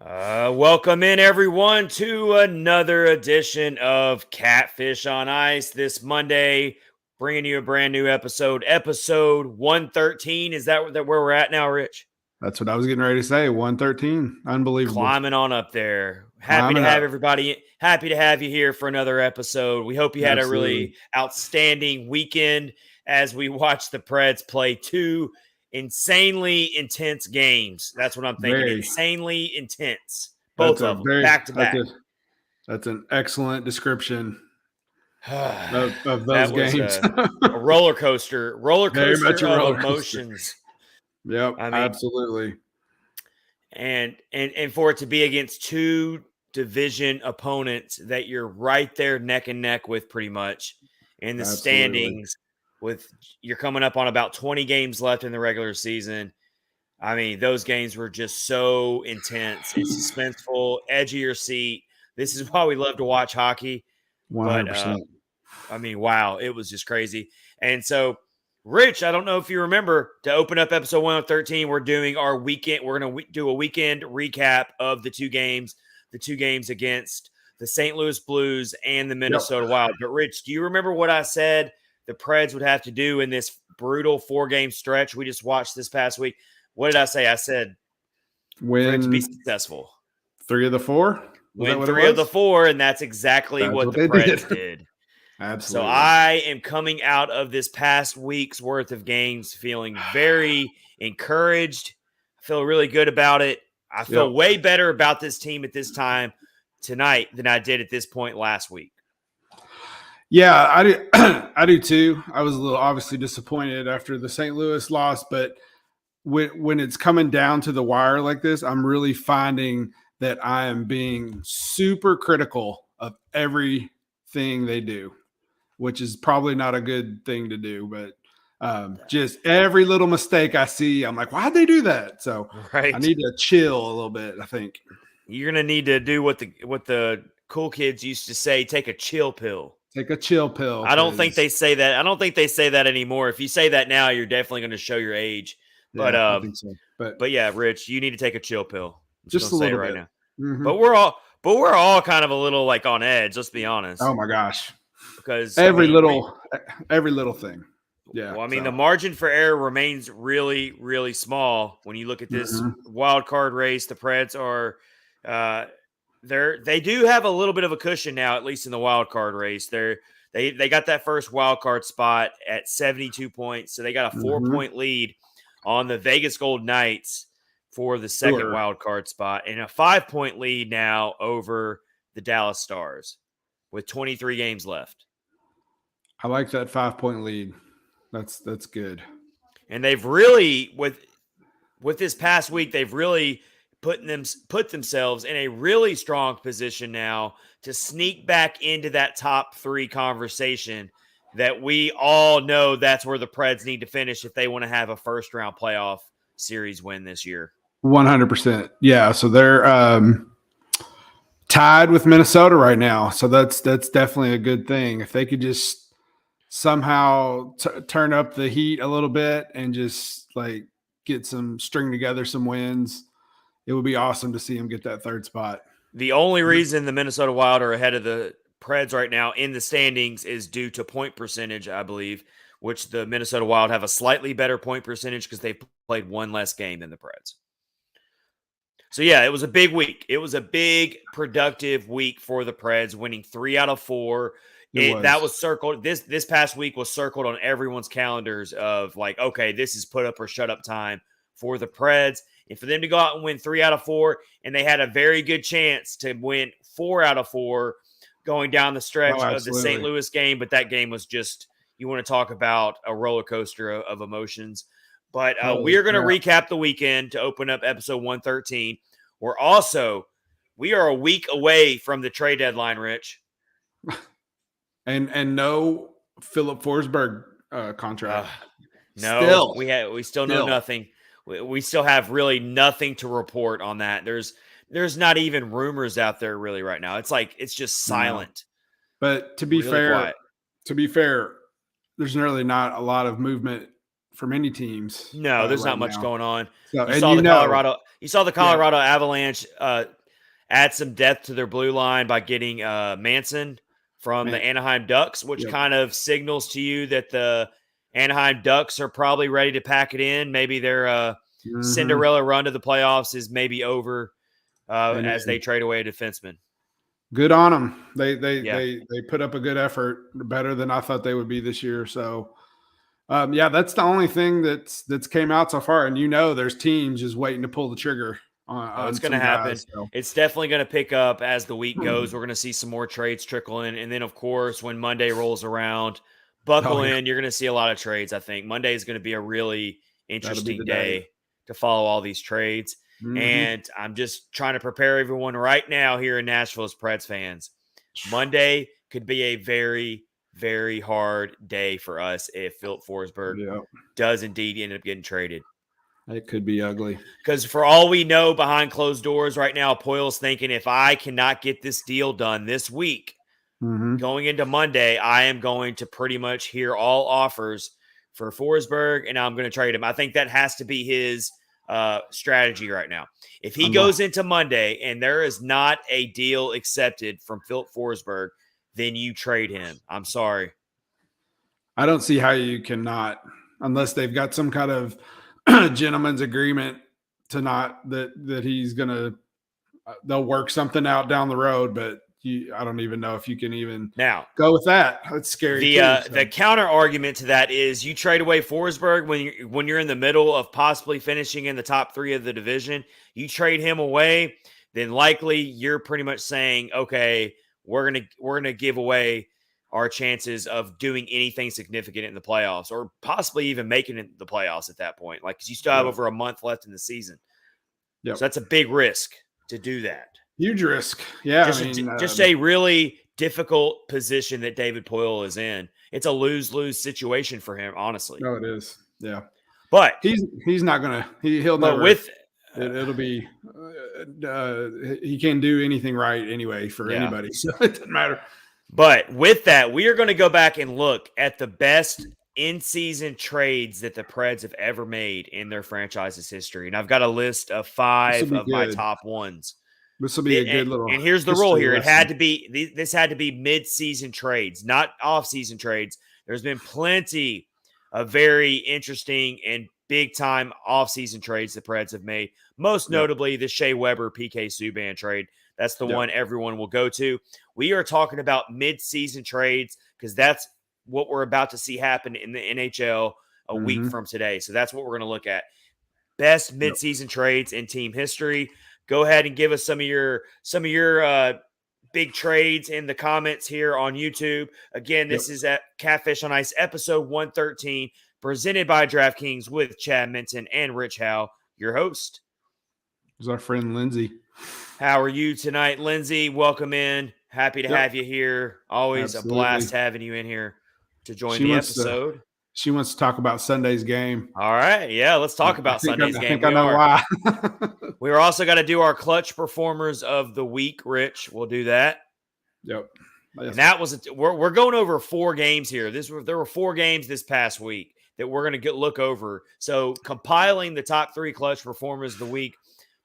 Welcome in, everyone, to another edition of Catfish on Ice this Monday, bringing you a brand new episode 113. Is that where we're at now, Rich? That's what I was getting ready to say. 113. Unbelievable. Climbing on up there. Happy to have everybody. Happy to have you here for another episode. We hope you had a really outstanding weekend as we watch the Preds play two insanely intense games. That's what I'm thinking. Insanely intense. Both of them, back to back. That's an excellent description of those games. A roller coaster of emotions. Yep, I mean, absolutely. And for it to be against two division opponents that you're right there neck and neck with pretty much in the standings. You're coming up on about 20 games left in the regular season. I mean, those games were just so intense and suspenseful, edge of your seat. This is why we love to watch hockey. 100%. But, I mean, wow, it was just crazy. And so, Rich, I don't know if you remember, to open up episode 113, we're doing our weekend. We're going to do a weekend recap of the two games against the St. Louis Blues and the Minnesota Wild. But, Rich, do you remember what I said the Preds would have to do in this brutal 4-game stretch we just watched this past week? What did I say? I said win to be successful. 3 of the 4? Win 3 of the 4, and that's exactly what the Preds did. Absolutely. So I am coming out of this past week's worth of games feeling very encouraged. I feel really good about it. I feel way better about this team at this time tonight than I did at this point last week. Yeah, I do. I do too. I was a little obviously disappointed after the St. Louis loss, but when it's coming down to the wire like this, I'm really finding that I am being super critical of everything they do, which is probably not a good thing to do, but just every little mistake I see, I'm like, why'd they do that? So I need to chill a little bit, I think. You're going to need to do what the cool kids used to say, take a chill pill. Take a chill pill. I don't think they say that. I don't think they say that anymore. If you say that now, you're definitely going to show your age. But I think so. But yeah, Rich, you need to take a chill pill. Just a little bit. Now. Mm-hmm. But we're all kind of a little like on edge. Let's be honest. Oh my gosh! Because every little thing. Yeah. Well, I mean, the margin for error remains really, really small when you look at this wild card race. The Preds are. They do have a little bit of a cushion now, at least in the wild card race. They got that first wild card spot at 72 points, so they got a 4-point lead on the Vegas Golden Knights for the second wild card spot, and a 5-point lead now over the Dallas Stars with 23 games left. I like that 5-point lead. That's good. And they've really with this past week, they've really put themselves in a really strong position now to sneak back into that top 3 conversation that we all know that's where the Preds need to finish if they want to have a first-round playoff series win this year. 100%. Yeah, so they're tied with Minnesota right now, so that's definitely a good thing. If they could just somehow turn up the heat a little bit and just like string together some wins, it would be awesome to see him get that 3rd spot. The only reason the Minnesota Wild are ahead of the Preds right now in the standings is due to point percentage, I believe, which the Minnesota Wild have a slightly better point percentage because they've played one less game than the Preds. So, yeah, it was a big week. It was a big, productive week for the Preds, winning 3 out of 4. That was circled. This past week was circled on everyone's calendars of like, okay, this is put up or shut up time for the Preds. And for them to go out and win 3 out of 4, and they had a very good chance to win 4 out of 4 going down the stretch of the St. Louis game. But that game was just, you want to talk about a roller coaster of emotions. But we are going to recap the weekend to open up episode 113. We are a week away from the trade deadline, Rich. And no Philip Forsberg contract. No, we still know nothing. We still have really nothing to report on that. There's not even rumors out there really right now. It's just silent. But to be fair, there's really not a lot of movement for many teams. No, there's right not much now. going on. So, You and saw the yeah, Colorado Avalanche add some depth to their blue line by getting Manson from the man, Anaheim Ducks, which yep. kind of signals to you that the Anaheim Ducks are probably ready to pack it in. Maybe their Cinderella run to the playoffs is maybe over as they trade away a defenseman. Good on them. Yeah. They put up a good effort, better than I thought they would be this year. So, yeah, that's the only thing that's came out so far. And there's teams just waiting to pull the trigger on It's going to some happen. guys, so. It's definitely going to pick up as the week goes. We're going to see some more trades trickle in. And then, of course, when Monday rolls around, buckle in. You're going to see a lot of trades, I think. Monday is going to be a really interesting day to follow all these trades. And I'm just trying to prepare everyone right now here in Nashville as Preds fans. Monday could be a very, very hard day for us if Philip Forsberg does indeed end up getting traded. It could be ugly. Because for all we know, behind closed doors right now, Poyle's thinking, if I cannot get this deal done this week, going into Monday, I am going to pretty much hear all offers for Forsberg, and I'm going to trade him. I think that has to be his strategy right now. If he goes into Monday and there is not a deal accepted from Philip Forsberg, then you trade him. I'm sorry. I don't see how you cannot, unless they've got some kind of gentleman's agreement to not that he's gonna they'll work something out down the road, but I don't even know if you can even now go with that. That's scary. The counter argument to that is you trade away Forsberg when you're in the middle of possibly finishing in the top 3 of the division. You trade him away, then likely you're pretty much saying, okay, we're gonna give away our chances of doing anything significant in the playoffs, or possibly even making it the playoffs at that point. Like, because you still have over a month left in the season. So that's a big risk to do that. Huge risk. Yeah. Just a really difficult position that David Poyle is in. It's a lose-lose situation for him, honestly. No, it is. Yeah. But he's not going to, he'll never, it'll be, he can't do anything right anyway for anybody. So it doesn't matter. But with that, we are going to go back and look at the best in-season trades that the Preds have ever made in their franchise's history. And I've got a list of 5 of my top ones. This will be a good little. And here's the rule here. This had to be mid-season trades, not off-season trades. There's been plenty of very interesting and big-time off-season trades the Preds have made. Most notably, the Shea Weber PK Subban trade. That's the one everyone will go to. We are talking about mid-season trades because that's what we're about to see happen in the NHL a week from today. So that's what we're going to look at. Best mid-season trades in team history. Go ahead and give us some of your big trades in the comments here on YouTube. Again, this is at Catfish on Ice, episode 113, presented by DraftKings with Chad Minton and Rich Howe, your host. Is our friend Lindsay. How are you tonight, Lindsay? Welcome in. Happy to have you here. Always a blast having you in here to join the episode. She wants to talk about Sunday's game. All right. Yeah, let's talk about Sunday's game. I think I know why. We're also got to do our clutch performers of the week, Rich. We'll do that. Yep. And that was we're going over 4 games here. There were 4 games this past week that we're going to look over. So compiling the top 3 clutch performers of the week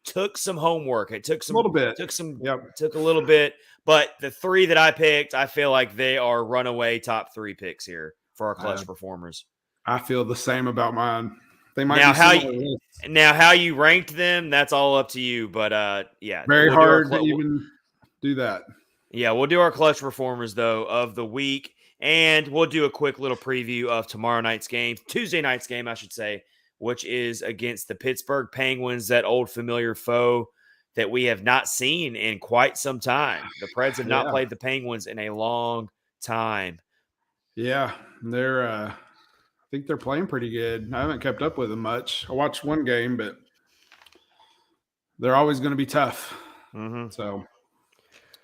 took some homework. It took a little bit. Took a little bit. But the 3 that I picked, I feel like they are runaway top 3 picks here for our clutch performers. I feel the same about mine. They might now how you ranked them, that's all up to you. But very hard to even do that. Yeah, we'll do our clutch performers though of the week, and we'll do a quick little preview of tomorrow night's game, Tuesday night's game, I should say, which is against the Pittsburgh Penguins, that old familiar foe that we have not seen in quite some time. The Preds have not played the Penguins in a long time. Yeah, I think they're playing pretty good. I haven't kept up with them much. I watched one game, but they're always going to be tough. So,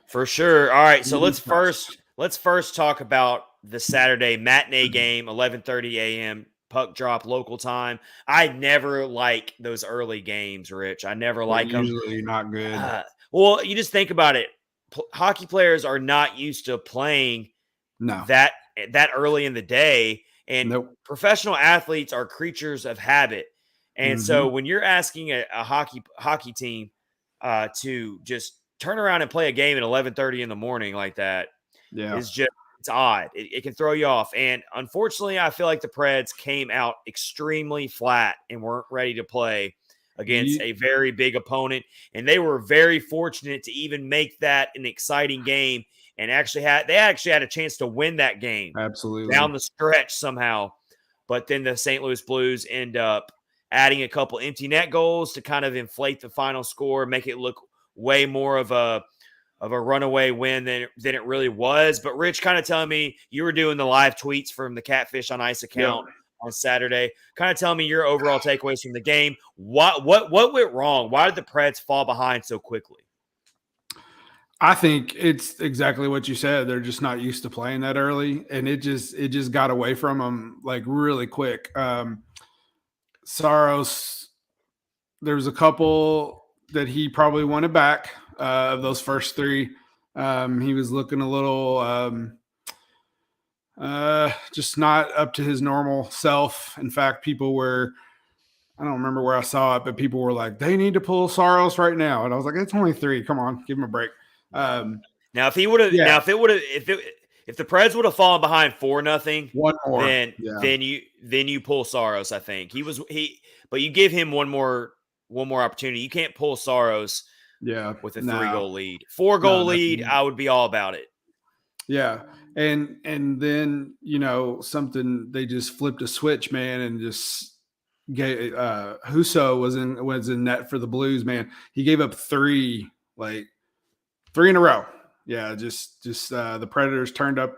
for sure. All right, so let's first talk about the Saturday matinee game, 11:30 a.m. puck drop local time. I never like those early games, Rich. I never like them. Usually not good. Well, you just think about it. Hockey players are not used to playing that early in the day. And Nope. professional athletes are creatures of habit. And so when you're asking a hockey team to just turn around and play a game at 11:30 in the morning like that Yeah. is just, it's odd. It can throw you off. And unfortunately, I feel like the Preds came out extremely flat and weren't ready to play against a very big opponent. And they were very fortunate to even make that an exciting game, and actually had a chance to win that game Absolutely. down the stretch somehow. But then the St. Louis Blues end up adding a couple empty net goals to kind of inflate the final score, make it look way more of a runaway win than it really was. But Rich, kind of telling me, you were doing the live tweets from the Catfish on Ice account on Saturday. Kind of tell me your overall takeaways from the game. What went wrong? Why did the Preds fall behind so quickly? I think it's exactly what you said. They're just not used to playing that early, and it just got away from them like really quick. Saros, there was a couple that he probably wanted back of those first three. He was looking a little just not up to his normal self. In fact, people were, I don't remember where I saw it, but people were like, they need to pull Saros right now. And I was like, it's only 3. Come on, give him a break. Now, if he would have, if the Preds would have fallen behind 4-0, one more, then you pull Saros. I think but you give him one more opportunity. You can't pull Saros, with a 3-goal lead, 4-goal lead. I would be all about it. Yeah, and then something, they just flipped a switch, man, and just gave Husso was in net for the Blues, man. He gave up 3 in a row. Yeah, just the Predators turned up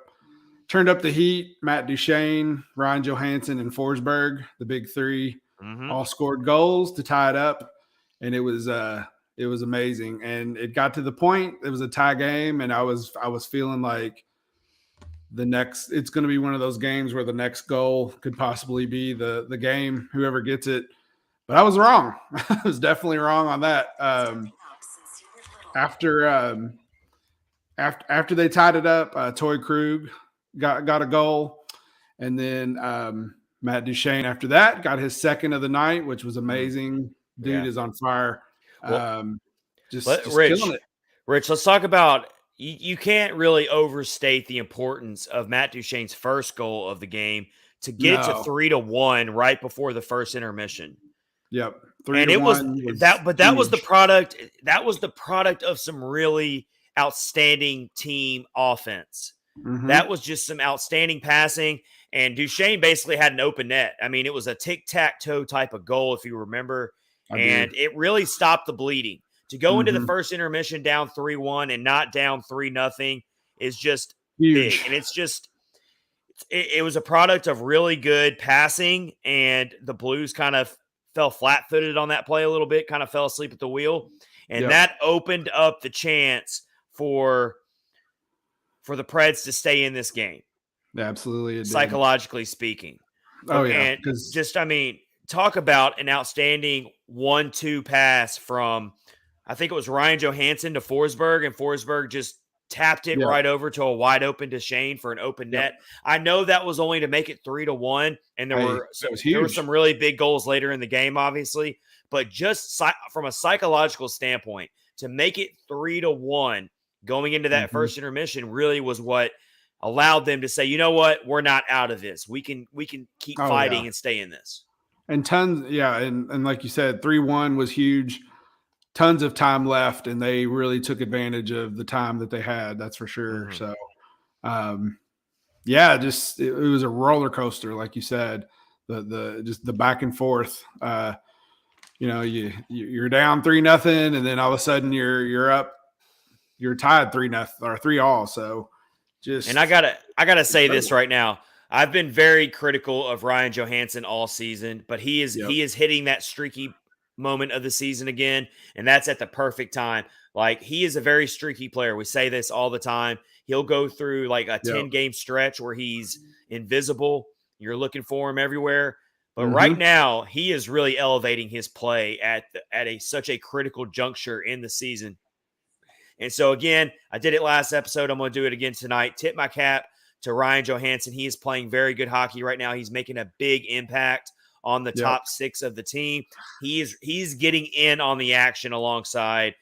the heat. Matt Duchene, Ryan Johansson, and Forsberg, the big 3, all scored goals to tie it up, and it was amazing. And it got to the point, it was a tie game, and I was feeling like it's going to be one of those games where the next goal could possibly be the game, whoever gets it. But I was wrong. I was definitely wrong on that. After they tied it up, Toy Krug got a goal, and then Matt Duchene after that got his second of the night, which was amazing. Dude is on fire. Just killing it. Rich, let's talk about, you can't really overstate the importance of Matt Duchene's first goal of the game to get it to 3-1 right before the first intermission. Yep. And it was that, but that was the product. That was the product of some really outstanding team offense. That was just some outstanding passing. And Duchene basically had an open net. I mean, it was a tic-tac-toe type of goal, if you remember. It really stopped the bleeding. To go into the first intermission down 3-1 and not down 3-0 is just huge. Big. And it's just, it was a product of really good passing, and the Blues kind of fell flat-footed on that play a little bit, kind of fell asleep at the wheel. And that opened up the chance for the Preds to stay in this game. Absolutely. Psychologically speaking. And just, talk about an outstanding 1-2 pass from, I think it was Ryan Johansson to Forsberg, and Forsberg just tapped it right over to a wide open Duchene for an open net. I know that was only to make it 3-1, and there were some really big goals later in the game, obviously. But just from a psychological standpoint, to make it 3-1 going into that first intermission really was what allowed them to say, you know what, we're not out of this. We can keep fighting and stay in this. And tons, and like you said, 3-1 was huge. Tons of time left, and they really took advantage of the time that they had. That's for sure. So, it was a roller coaster, like you said. The back and forth. You're down 3-0, and then all of a sudden you're up. You're tied 3-0 or 3-all. So, and I gotta say this right now. I've been very critical of Ryan Johansson all season, but he is hitting that streaky moment of the season again, and that's at the perfect time. Like, he is a very streaky player. We say this all the time. He'll go through like a 10-game stretch where he's invisible. You're looking for him everywhere. But right now, he is really elevating his play at such a critical juncture in the season. And so, again, I did it last episode. I'm going to do it again tonight. Tip my cap to Ryan Johansson. He is playing very good hockey right now. He's making a big impact on the top 6 of the team. He's getting in on the action alongside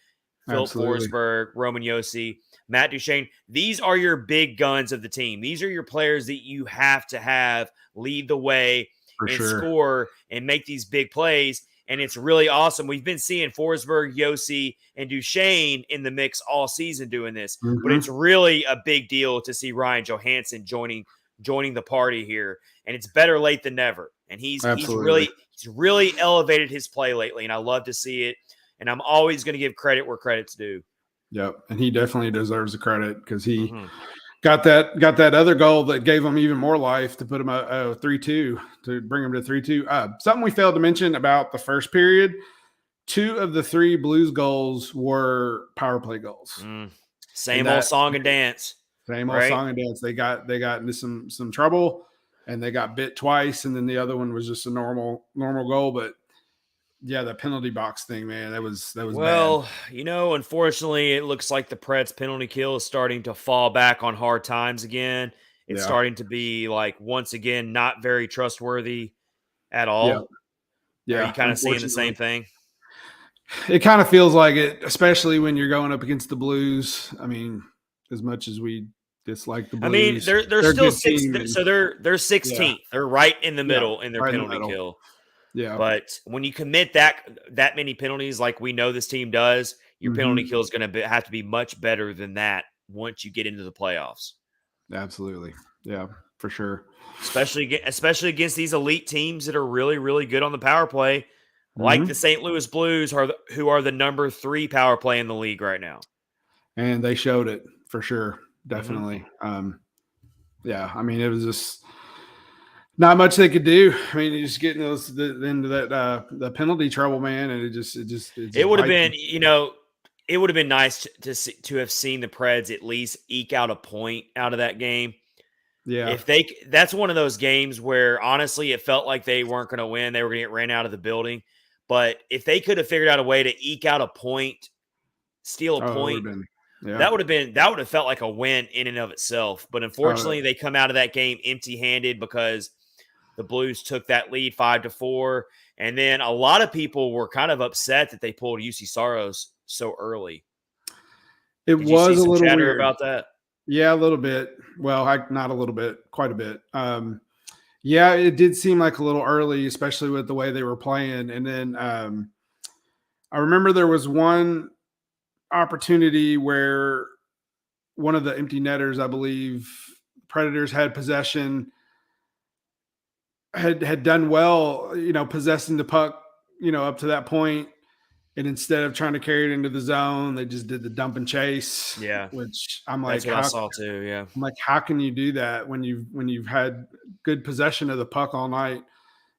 Philip Forsberg, Roman Josi, Matt Duchene. These are your big guns of the team. These are your players that you have to have lead the way score and make these big plays. And it's really awesome. We've been seeing Forsberg, Josi, and Duchene in the mix all season doing this. But it's really a big deal to see Ryan Johansson joining the party here. And it's better late than never. And he's really elevated his play lately, and I love to see it. And I'm always going to give credit where credit's due. Yep, and he definitely deserves the credit because he got that other goal that gave him even more life to put him a 3-2 to bring him to 3-2. Something we failed to mention about the first period: 2 of the 3 Blues goals were power play goals. Same old song and dance. Same old song and dance. They got into some trouble, and they got bit twice, and then the other one was just a normal goal. But yeah, the penalty box thing, man, that was well, bad. Unfortunately, it looks like the Preds penalty kill is starting to fall back on hard times again. It's starting to be like once again not very trustworthy at all. Yeah. Are you kind of seeing the same thing? It kind of feels like it, especially when you're going up against the Blues. I mean, as much as we dislike the Blues, I mean, they're still 6th, so they're 16th. Yeah. They're right in the middle in their penalty kill. Yeah. But when you commit that many penalties like we know this team does, your penalty kill is going to have to be much better than that once you get into the playoffs. Absolutely. Yeah, for sure. Especially against these elite teams that are really, really good on the power play, like the St. Louis Blues, who are the number 3 power play in the league right now. And they showed it for sure. Definitely. Yeah, I mean, it was just not much they could do. I mean, you just getting into that the penalty trouble, man, and it would have been, it would have been nice to have seen the Preds at least eke out a point out of that game. Yeah, that's one of those games where honestly it felt like they weren't going to win; they were going to get ran out of the building. But if they could have figured out a way to eke out a point, steal a point. Yeah. That would have felt like a win in and of itself. But unfortunately, they come out of that game empty-handed because the Blues took that lead 5-4. And then a lot of people were kind of upset that they pulled UC Saros so early. It was a little chatter weird about that. Yeah, a little bit. Well, not a little bit, quite a bit. Yeah, it did seem like a little early, especially with the way they were playing. And then I remember there was one opportunity where one of the empty netters, I believe, Predators had possession, had done well, possessing the puck, up to that point. And instead of trying to carry it into the zone, they just did the dump and chase. Yeah, which I'm like, that's what I saw too. Yeah, I'm like, how can you do that when you've had good possession of the puck all night?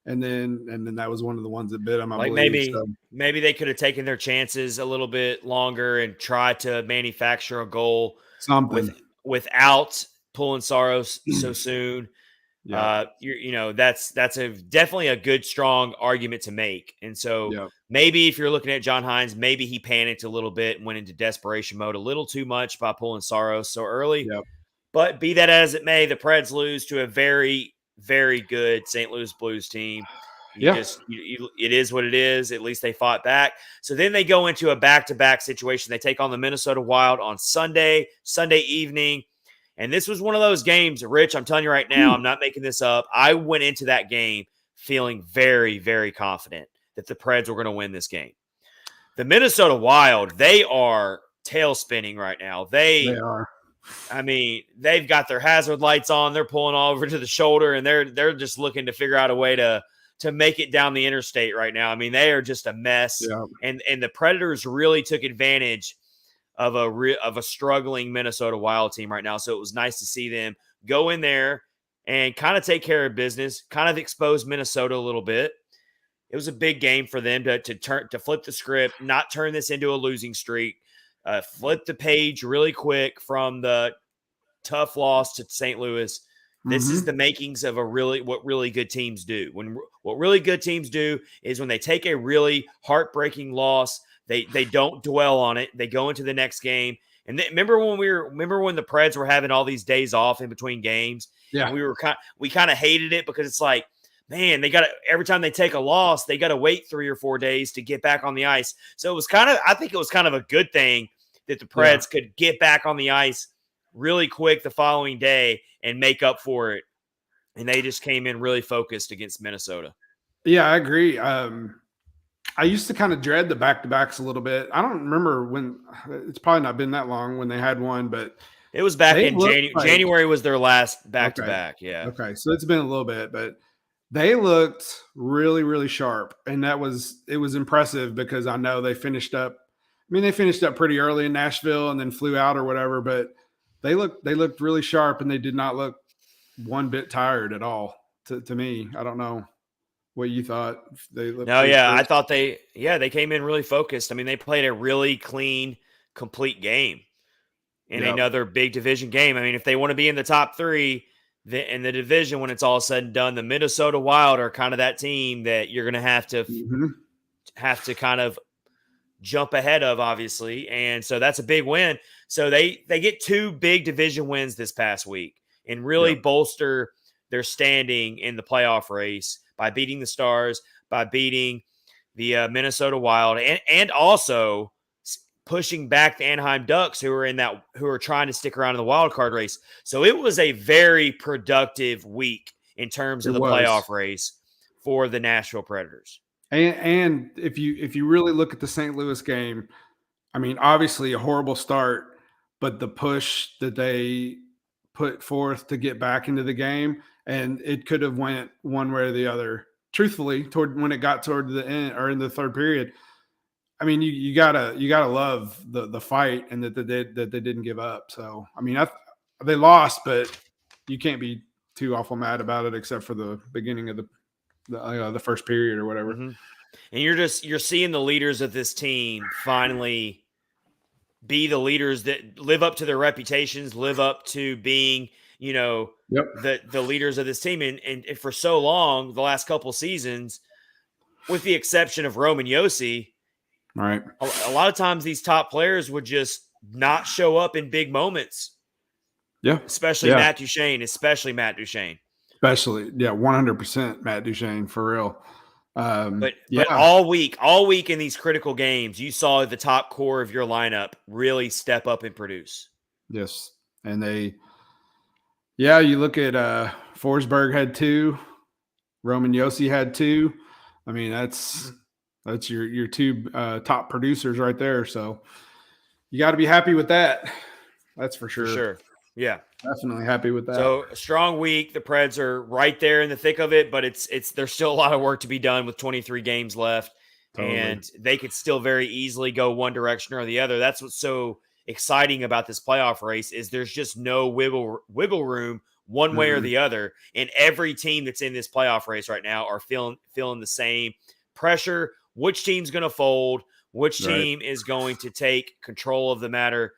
And then that was one of the ones that bit them. I believe. Maybe they could have taken their chances a little bit longer and tried to manufacture a goal without pulling Saros so soon. Yeah. That's definitely a good, strong argument to make. And so maybe if you're looking at John Hines, maybe he panicked a little bit and went into desperation mode a little too much by pulling Saros so early. Yep. But be that as it may, the Preds lose to a very, very good St. Louis Blues team. It is what it is. At least they fought back. So then they go into a back-to-back situation. They take on the Minnesota Wild on Sunday evening. And this was one of those games, Rich, I'm telling you right now, I'm not making this up. I went into that game feeling very, very confident that the Preds were going to win this game. The Minnesota Wild, they are tail spinning right now. They are. I mean, they've got their hazard lights on. They're pulling all over to the shoulder, and they're just looking to figure out a way to make it down the interstate right now. I mean, they are just a mess. Yeah. And the Predators really took advantage of a struggling Minnesota Wild team right now. So it was nice to see them go in there and kind of take care of business, kind of expose Minnesota a little bit. It was a big game for them to flip the script, not turn this into a losing streak, flip the page really quick from the tough loss to St. Louis. This is the makings of what really good teams do. What really good teams do is when they take a really heartbreaking loss, they don't dwell on it. They go into the next game And remember when the Preds were having all these days off in between games, Yeah. and we kind of hated it because it's like, man, they got to, every time they take a loss, they got to wait 3 or 4 days to get back on the ice. So it was I think it was kind of a good thing that the Preds could get back on the ice really quick the following day and make up for it. And they just came in really focused against Minnesota. Yeah, I agree. I used to kind of dread the back-to-backs a little bit. I don't remember when – it's probably not been that long when they had one, but – it was back in January. January was their last back-to-back, yeah. Okay, so it's been a little bit, but they looked really, really sharp, and it was impressive because I know they finished up – they finished up pretty early in Nashville and then flew out or whatever, but they looked really sharp, and they did not look one bit tired at all to me. I don't know what you thought. I thought they came in really focused. I mean, they played a really clean, complete game in another big division game. I mean, if they want to be in the top 3 in the division when it's all said and done, the Minnesota Wild are kind of that team that you're going to have to kind of jump ahead of, obviously. And so that's a big win. So they get 2 big division wins this past week and really bolster their standing in the playoff race by beating the Stars, by beating the Minnesota Wild, and also pushing back the Anaheim Ducks, who are trying to stick around in the wild card race. So it was a very productive week in terms of the playoff race for the Nashville Predators. And if you really look at the St. Louis game, I mean, obviously a horrible start, but the push that they put forth to get back into the game, and it could have went one way or the other. Truthfully, when it got toward the end or in the third period, I mean, you gotta love the fight and that they didn't give up. So I mean, they lost, but you can't be too awful mad about it, except for the beginning of the first period or whatever. Mm-hmm. And you're seeing the leaders of this team finally be the leaders that live up to their reputations, live up to being, the leaders of this team. And for so long, the last couple seasons, with the exception of Roman Josi, right, a lot of times these top players would just not show up in big moments. Yeah. Especially Matt Duchene. 100% Matt Duchene, for real. But all week in these critical games, you saw the top core of your lineup really step up and produce. Yes. And you look at Forsberg had 2, Roman Josi had 2. I mean, that's your 2 top producers right there. So you got to be happy with that. That's for sure. For sure. Yeah. Definitely happy with that. So a strong week. The Preds are right there in the thick of it, but there's still a lot of work to be done with 23 games left. Totally. And they could still very easily go one direction or the other. That's what's so exciting about this playoff race is there's just no wiggle room one way or the other. And every team that's in this playoff race right now are feeling the same pressure. Which team's going to fold? Which team is going to take control of the matter?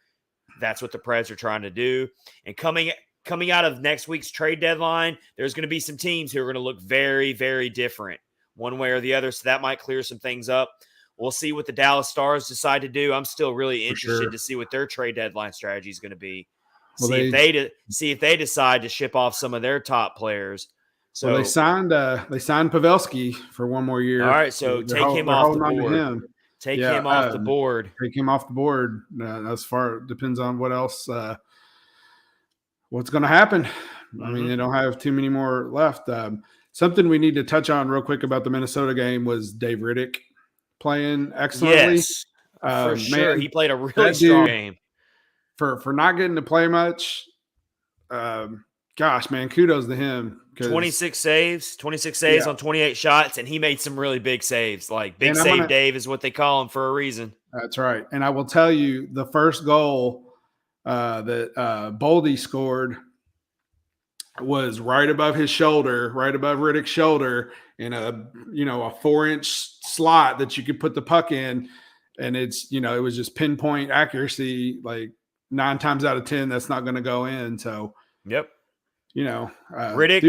That's what the Preds are trying to do. And coming out of next week's trade deadline, there's going to be some teams who are going to look very, very different one way or the other. So that might clear some things up. We'll see what the Dallas Stars decide to do. I'm still really interested to see what their trade deadline strategy is going to be. See if they decide to ship off some of their top players. So they signed Pavelski for one more year. All right, so take him off the board. Take him off the board. Take him off the board. As far depends on what else, what's going to happen. Mm-hmm. I mean, they don't have too many more left. Something we need to touch on real quick about the Minnesota game was Dave Riddick playing excellently. Yes, for sure. He played a really strong game. For not getting to play much, gosh, man, kudos to him. 26 saves on 28 shots, and he made some really big saves. Like Big Save Dave is what they call him for a reason. That's right. And I will tell you, the first goal that Boldy scored was right above his shoulder, right above Riddick's shoulder, in a 4-inch slot that you could put the puck in, and it was just pinpoint accuracy. Like 9 times out of 10, that's not going to go in. So, yep. Riddick,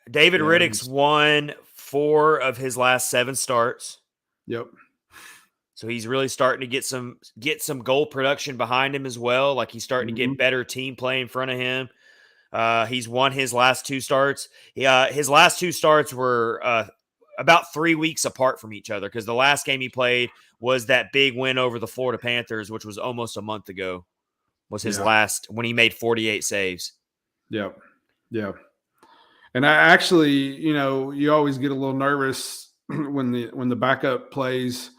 David Riddick's won 4 of his last 7 starts. Yep. So he's really starting to get some goal production behind him as well. Like he's starting to get better team play in front of him. He's won his last 2 starts. His last 2 starts were about 3 weeks apart from each other because the last game he played was that big win over the Florida Panthers, which was almost a month ago. Was his last when he made 48 saves. Yep. Yeah. And I actually, you always get a little nervous when the backup plays,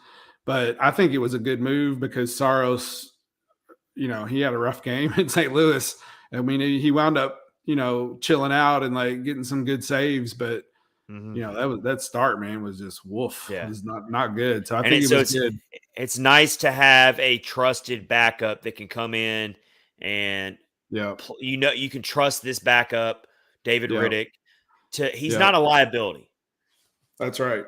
but I think it was a good move because Saros, he had a rough game in St. Louis. I mean, he wound up, chilling out and like getting some good saves, but that start, man, was just woof. Yeah. It was not good. So I think it was good. It's nice to have a trusted backup that can come in and you can trust this backup, David Riddick. He's not a liability. That's right.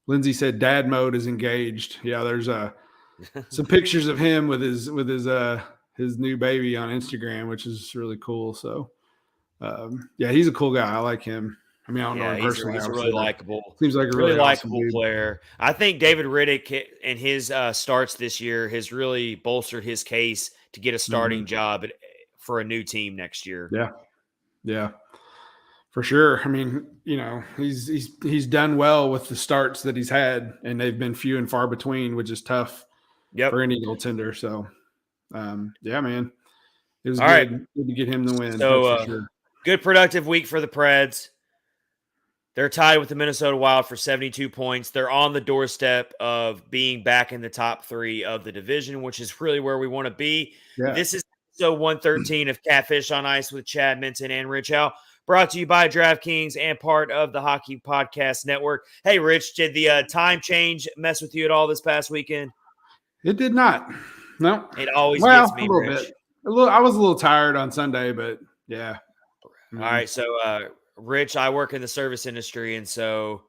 Lindsay said dad mode is engaged. Yeah, there's some pictures of him with his new baby on Instagram, which is really cool. So he's a cool guy. I like him. I mean, I don't know him personally. He's really likable. Seems like a really likable awesome player. I think David Riddick and his starts this year has really bolstered his case to get a starting job for a new team next year. Yeah. For sure. I mean, he's done well with the starts that he's had, and they've been few and far between, which is tough for any goaltender. So, man, it was good to get him the win. So, that's for sure. Good productive week for the Preds. They're tied with the Minnesota Wild for 72 points. They're on the doorstep of being back in the top 3 of the division, which is really where we want to be. Yeah. This is episode 113 of Catfish on Ice with Chad Minton and Rich Howe. Brought to you by DraftKings and part of the Hockey Podcast Network. Hey, Rich, did the time change mess with you at all this past weekend? It did not. No. It always gets me, a little Rich. bit. I was a little tired on Sunday, but yeah. All right, so Rich, I work in the service industry, and so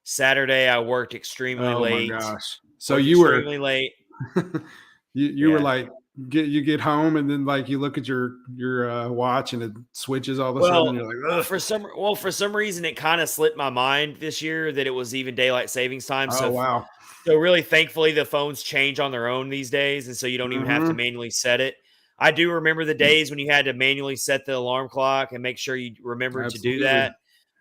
Saturday I worked extremely late. Oh my gosh! So you were extremely late. you were like, you get home and then like you look at your watch and it switches all of a sudden. And you're like, for some reason it kind of slipped my mind this year that it was even daylight savings time. So wow! So really, thankfully, the phones change on their own these days, and so you don't even have to manually set it. I do remember the days when you had to manually set the alarm clock and make sure you remembered to do that.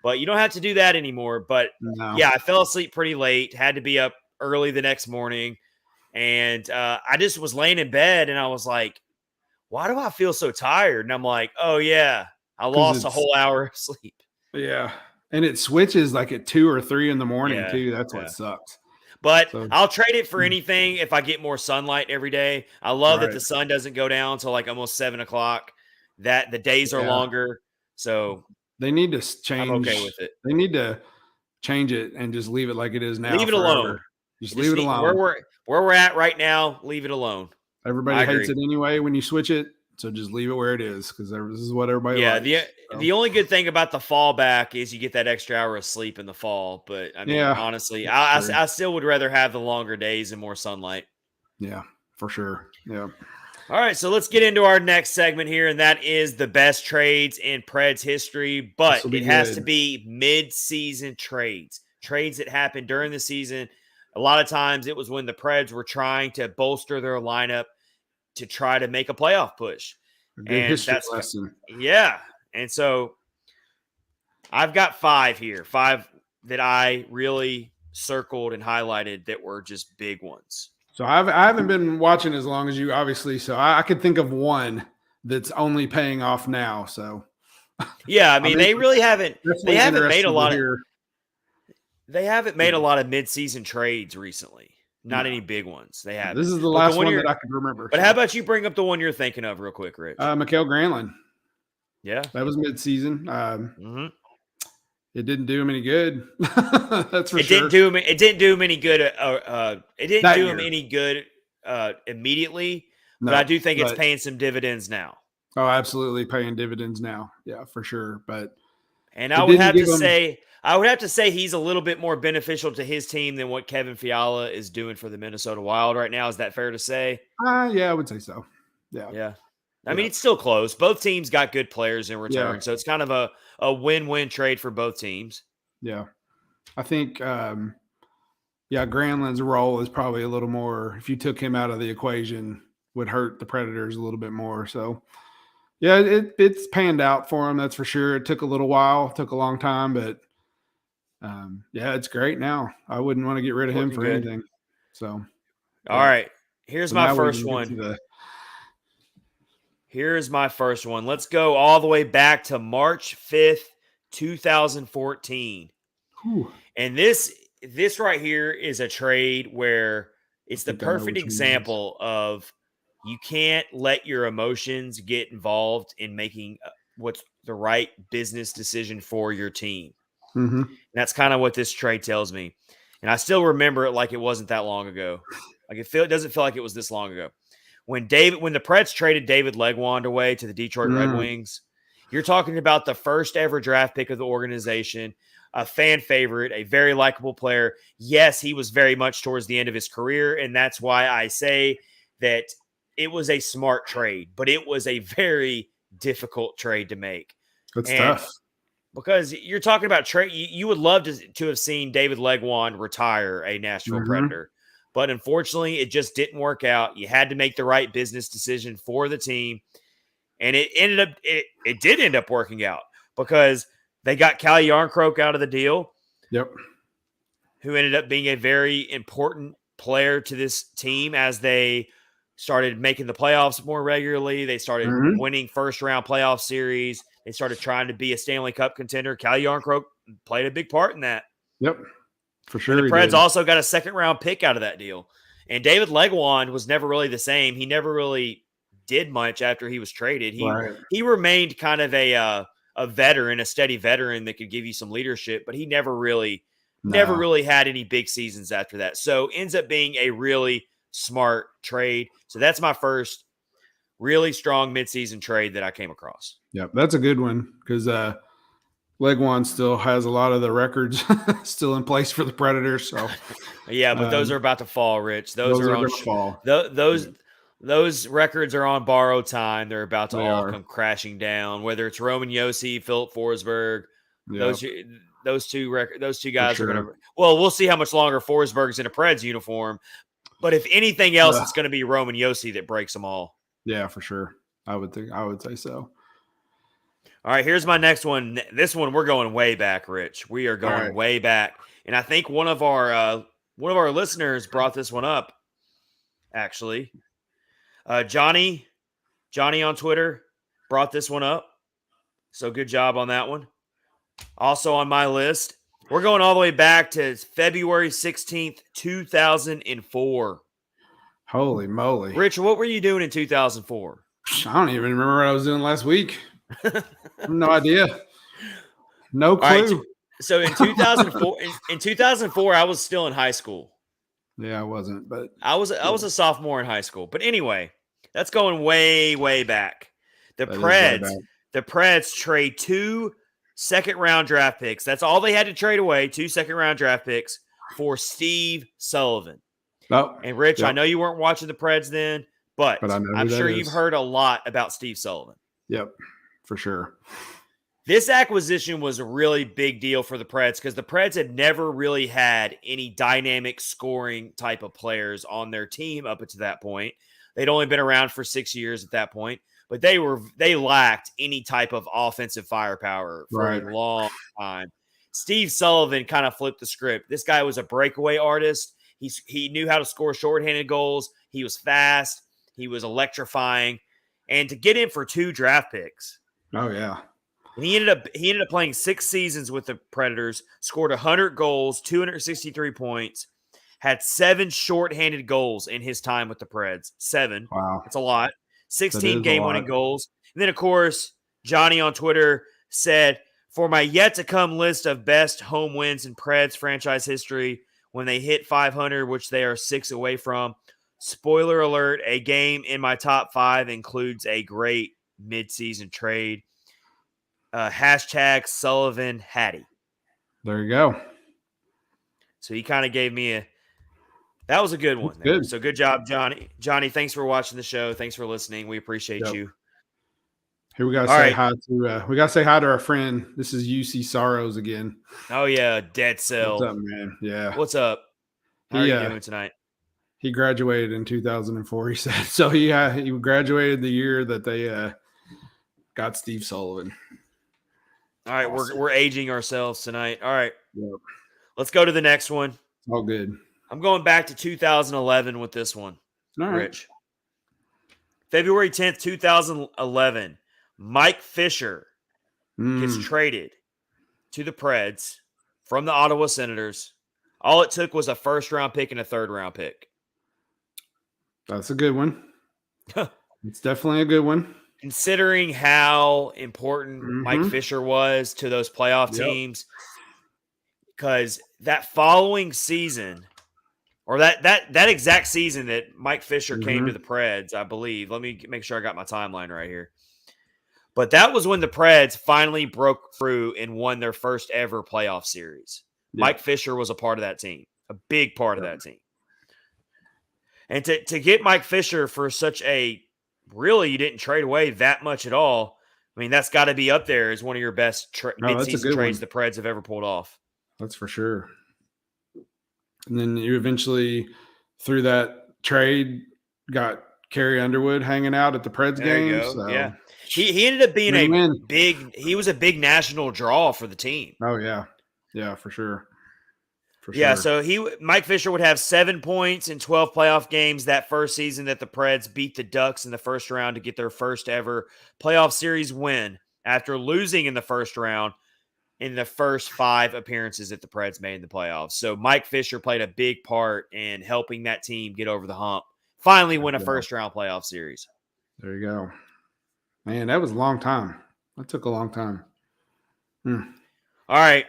But you don't have to do that anymore. But yeah, I fell asleep pretty late, had to be up early the next morning. And I just was laying in bed and I was like, why do I feel so tired? And I'm like, oh, yeah, I lost a whole hour of sleep. Yeah. And it switches like at 2 or 3 in the morning, too. That's what sucks. But I'll trade it for anything if I get more sunlight every day. I love that the sun doesn't go down until like almost 7 o'clock, that the days are longer. So they need to change. I'm okay with it. They need to change it and just leave it like it is now. Leave it alone. Just leave it alone. Where we're at right now, leave it alone. Everybody hates it anyway when you switch it. So just leave it where it is because this is what everybody likes. The only good thing about the fallback is you get that extra hour of sleep in the fall. But I mean, honestly, I still would rather have the longer days and more sunlight. Yeah, for sure. Yeah. All right, so let's get into our next segment here, and that is the best trades in Preds history. But it has to be mid-season trades that happen during the season. A lot of times it was when the Preds were trying to bolster their lineup to try to make a playoff push. Lesson. Yeah. And so I've got 5 here, 5 that I really circled and highlighted that were just big ones. So I haven't been watching as long as you, obviously. So I could think of one that's only paying off now. So yeah, I mean they really haven't. They haven't made a lot of. They haven't made a lot of mid-season trades recently. Not any big ones. They have. This is the last one that I could remember. But how about you bring up the one you're thinking of real quick, Rich? Mikael Granlund. Yeah. That was mid-season. It didn't do him any good. That's for sure. It didn't do him any good. It didn't do him any good immediately. But I do think it's paying some dividends now. Oh, absolutely paying dividends now. Yeah, for sure. And I would have to say he's a little bit more beneficial to his team than what Kevin Fiala is doing for the Minnesota Wild right now. Is that fair to say? Yeah, I would say so. Yeah. Yeah. I mean, it's still close. Both teams got good players in return. So it's kind of a win-win trade for both teams. Yeah. I think Yeah, Granlund's role is probably a little more, if you took him out of the equation, would hurt the Predators a little bit more. So, yeah, it's panned out for him, that's for sure. It took a little while, took a long time, but yeah, it's great now. I wouldn't want to get rid of him Working for good. anything. So, All yeah. right. Here's So my now we first can get to one. the Here's my first one. Let's go all the way back to March 5th, 2014. whew, And this right here is a trade where it's I the think I know perfect which one it is. example of you can't let your emotions get involved in making what's the right business decision for your team. Mm-hmm. And that's kind of what this trade tells me. And I still remember it like it wasn't that long ago. Like it doesn't feel like it was this long ago. When the Preds traded David Legwand away to the Detroit Red Wings, you're talking about the first ever draft pick of the organization, a fan favorite, a very likable player. Yes, he was very much towards the end of his career, and that's why I say that it was a smart trade, but it was a very difficult trade to make. That's And tough. because you're talking about trade, you would love to have seen David Legwand retire a Nashville Predator. But unfortunately, it just didn't work out. You had to make the right business decision for the team. And it did end up working out because they got Cal Yarncroke out of the deal. Yep. Who ended up being a very important player to this team as they started making the playoffs more regularly. They started winning first-round playoff series. They started trying to be a Stanley Cup contender. Cal Yarncroke played a big part in that. Yep. For sure. And the Preds also got a second-round pick out of that deal. And David Legwand was never really the same. He never really did much after he was traded. He remained kind of a veteran, a steady veteran that could give you some leadership, but he never really had any big seasons after that. So ends up being a really smart trade. So that's my first really strong midseason trade that I came across. Yep, that's a good one because Legwand still has a lot of the records still in place for the Predators. So yeah, but those are about to fall, Rich. Those are on going to fall. Those records are on borrowed time. They're about to come crashing down. Whether it's Roman Josi, Philip Forsberg, those two guys are going to. Well, we'll see how much longer Forsberg's in a Preds uniform. But if anything else, it's going to be Roman Josi that breaks them all. Yeah, for sure. I would say so. All right, here's my next one. This one we're going way back, Rich. We are going way back, and I think one of our listeners brought this one up. Actually, Johnny on Twitter brought this one up. So good job on that one. Also on my list, we're going all the way back to February 16th, 2004. Holy moly. Rich, what were you doing in 2004? I don't even remember what I was doing last week. No idea. No clue. Right, so in 2004, I was still in high school. Yeah, I wasn't, but I was a sophomore in high school. But anyway, that's going way, way back. The Preds trade 2 second-round draft picks. That's all they had to trade away, 2 second-round draft picks for Steve Sullivan. Oh, and Rich, I know you weren't watching the Preds then, but I'm sure you've heard a lot about Steve Sullivan. Yep, for sure. This acquisition was a really big deal for the Preds because the Preds had never really had any dynamic scoring type of players on their team up until that point. They'd only been around for 6 years at that point, but they lacked any type of offensive firepower for a long time. Steve Sullivan kind of flipped the script. This guy was a breakaway artist. He knew how to score shorthanded goals. He was fast. He was electrifying. And to get him for 2 draft picks. Oh, yeah. And he ended up playing 6 seasons with the Predators, scored 100 goals, 263 points, had 7 shorthanded goals in his time with the Preds. 7. Wow. That's a lot. 16 game-winning goals. And then, of course, Johnny on Twitter said, for my yet-to-come list of best home wins in Preds franchise history, when they hit 500, which they are 6 away from, spoiler alert, a game in my top 5 includes a great midseason trade. Hashtag Sullivan Hattie. There you go. So he kind of gave me that was a good one. Good. So good job, Johnny. Johnny, thanks for watching the show. Thanks for listening. We appreciate you. Here we gotta say hi to our friend. This is UC Sorrows again. Oh yeah, Dead Cell. What's up, man? Yeah. What's up? How are you doing tonight? He graduated in 2004, he said. So he graduated the year that they got Steve Sullivan. All right, awesome. we're aging ourselves tonight. All right. Yep. Let's go to the next one. All good. I'm going back to 2011 with this one. All right. Rich. February 10th, 2011, Mike Fisher gets traded to the Preds from the Ottawa Senators. All it took was a first-round pick and a third-round pick. That's a good one. It's definitely a good one. Considering how important Mike Fisher was to those playoff teams, because that following season, or that exact season that Mike Fisher came to the Preds, I believe. Let me make sure I got my timeline right here. But that was when the Preds finally broke through and won their first ever playoff series. Yep. Mike Fisher was a part of that team, a big part of that team. And to get Mike Fisher for such a really, you didn't trade away that much at all. I mean, that's got to be up there as one of your best midseason trades the Preds have ever pulled off. That's for sure. And then you eventually, through that trade, got Carrie Underwood hanging out at the Preds game. So. Yeah. He ended up being he was a big national draw for the team. Oh, yeah. Yeah, for sure. Yeah, so Mike Fisher would have 7 points in 12 playoff games that first season that the Preds beat the Ducks in the first round to get their first ever playoff series win after losing in the first round in the first 5 appearances that the Preds made in the playoffs. So Mike Fisher played a big part in helping that team get over the hump, finally win a first-round playoff series. There you go. Man, that was a long time. That took a long time. All right.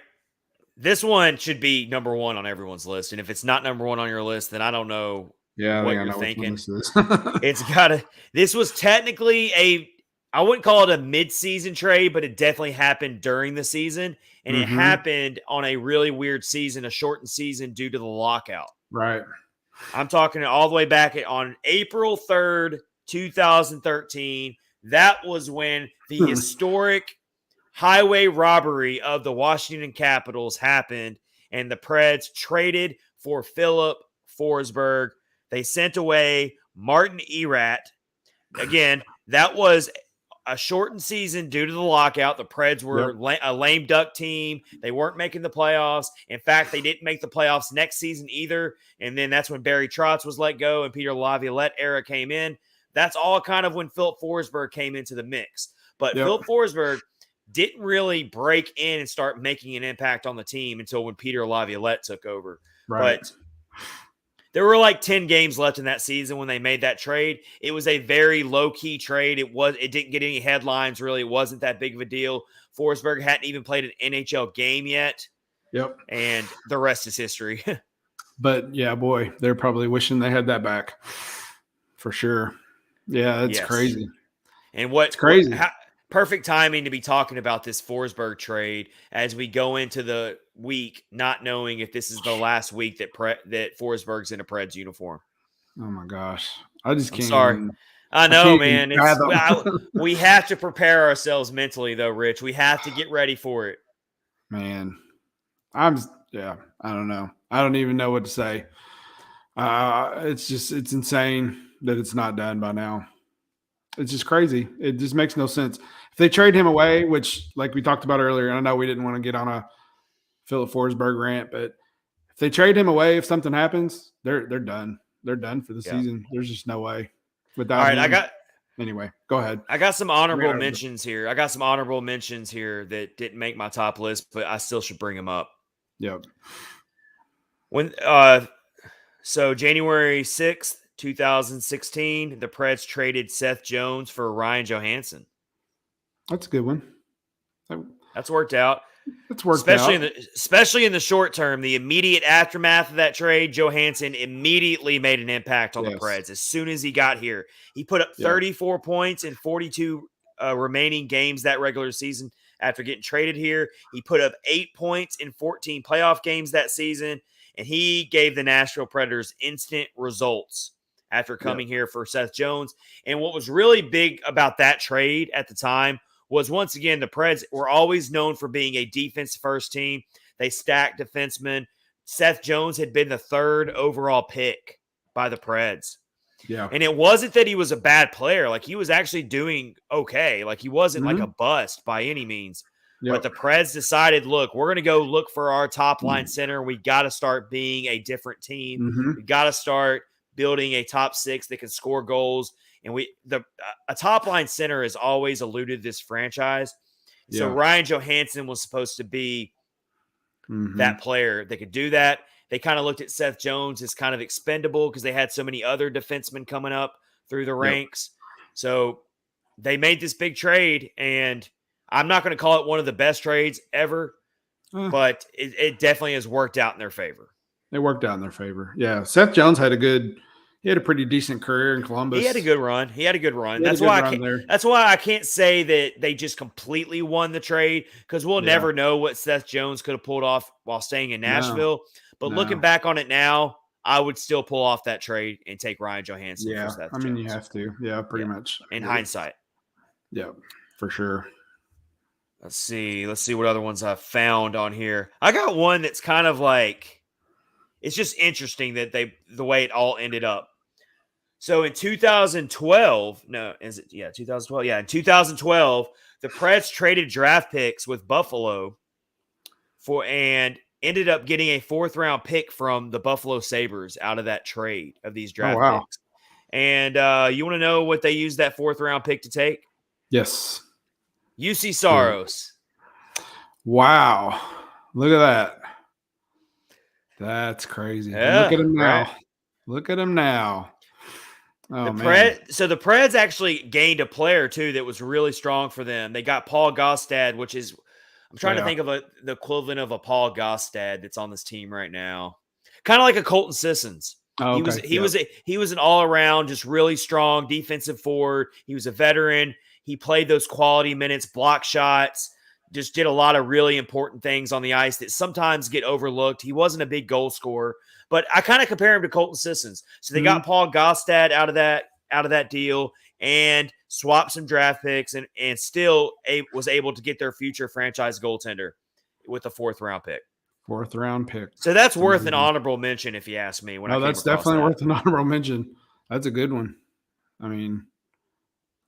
This one should be number 1 on everyone's list. And if it's not number 1 on your list, then I don't know what you're thinking. This was technically I wouldn't call it a mid-season trade, but it definitely happened during the season. And it happened on a really weird season, a shortened season due to the lockout. Right. I'm talking all the way back on April 3rd, 2013. That was when the historic highway robbery of the Washington Capitals happened, and the Preds traded for Philip Forsberg. They sent away Martin Erat. Again, that was a shortened season due to the lockout. The Preds were a lame duck team. They weren't making the playoffs. In fact, they didn't make the playoffs next season either. And then that's when Barry Trotz was let go and Peter Laviolette era came in. That's all kind of when Philip Forsberg came into the mix. But Philip Forsberg didn't really break in and start making an impact on the team until when Peter Laviolette took over. Right. But there were like 10 games left in that season when they made that trade. It was a very low-key trade. It didn't get any headlines, really. It wasn't that big of a deal. Forsberg hadn't even played an NHL game yet. Yep. And the rest is history. But, yeah, boy, they're probably wishing they had that back. For sure. Yeah, that's crazy. And it's crazy. Perfect timing to be talking about this Forsberg trade as we go into the week, not knowing if this is the last week that Forsberg's in a Preds uniform. Oh my gosh, I just can't. I'm sorry. I know, man. We have to prepare ourselves mentally, though, Rich. We have to get ready for it. Man, I don't know. I don't even know what to say. It's insane that it's not done by now. It's just crazy. It just makes no sense. If they trade him away, which like we talked about earlier, and I know we didn't want to get on a Philip Forsberg rant, but if they trade him away, if something happens, they're done. They're done for the season. There's just no way. Without him. Anyway, go ahead. I got some honorable mentions here. That didn't make my top list, but I still should bring them up. Yep. So January 6th, 2016, the Preds traded Seth Jones for Ryan Johansson. That's a good one. That's worked out. It's worked out. Especially in the short term, the immediate aftermath of that trade, Johansson immediately made an impact on the Preds. As soon as he got here, he put up 34 points in 42 remaining games that regular season after getting traded here. He put up 8 points in 14 playoff games that season, and he gave the Nashville Predators instant results after coming here for Seth Jones. And what was really big about that trade at the time was, once again, the Preds were always known for being a defense-first team. They stacked defensemen. Seth Jones had been the 3rd overall pick by the Preds. Yeah. And it wasn't that he was a bad player. Like, he was actually doing okay. Like, he wasn't like a bust by any means. Yep. But the Preds decided, look, we're going to go look for our top line center. We got to start being a different team. We got to start building a top 6 that can score goals. And a top line center has always eluded this franchise. So Ryan Johansson was supposed to be that player that could do that. They kind of looked at Seth Jones as kind of expendable because they had so many other defensemen coming up through the ranks. So they made this big trade, and I'm not going to call it one of the best trades ever, but it definitely has worked out in their favor. It worked out in their favor. Yeah. Seth Jones had a pretty decent career in Columbus. He had a good run. That's why I can't say that they just completely won the trade, because we'll never know what Seth Jones could have pulled off while staying in Nashville. But looking back on it now, I would still pull off that trade and take Ryan Johansson for Seth Jones. You have to. Yeah, pretty much. In hindsight. Yeah, for sure. Let's see what other ones I found on here. I got one that's kind of like, it's just interesting that the way it all ended up. So in 2012, in 2012, the Preds traded draft picks with Buffalo and ended up getting a 4th-round pick from the Buffalo Sabres out of that trade of these draft picks. And you want to know what they used that 4th-round pick to take? Yes. UC Saros. Wow. Look at that. That's crazy. Yeah, look at him now. Right. Look at him now. Oh, So the Preds actually gained a player, too, that was really strong for them. They got Paul Gostad, which is – I'm trying to think of the equivalent of a Paul Gostad that's on this team right now. Kind of like a Colton Sissons. Oh, okay. He was an all-around, just really strong defensive forward. He was a veteran. He played those quality minutes, block shots, just did a lot of really important things on the ice that sometimes get overlooked. He wasn't a big goal scorer, but I kind of compare him to Colton Sissons. So they got Paul Gostad out of that deal and swapped some draft picks and still was able to get their future franchise goaltender with a 4th-round pick. 4th-round pick. So that's worth an honorable mention, if you ask me. That's definitely worth an honorable mention. That's a good one. I mean,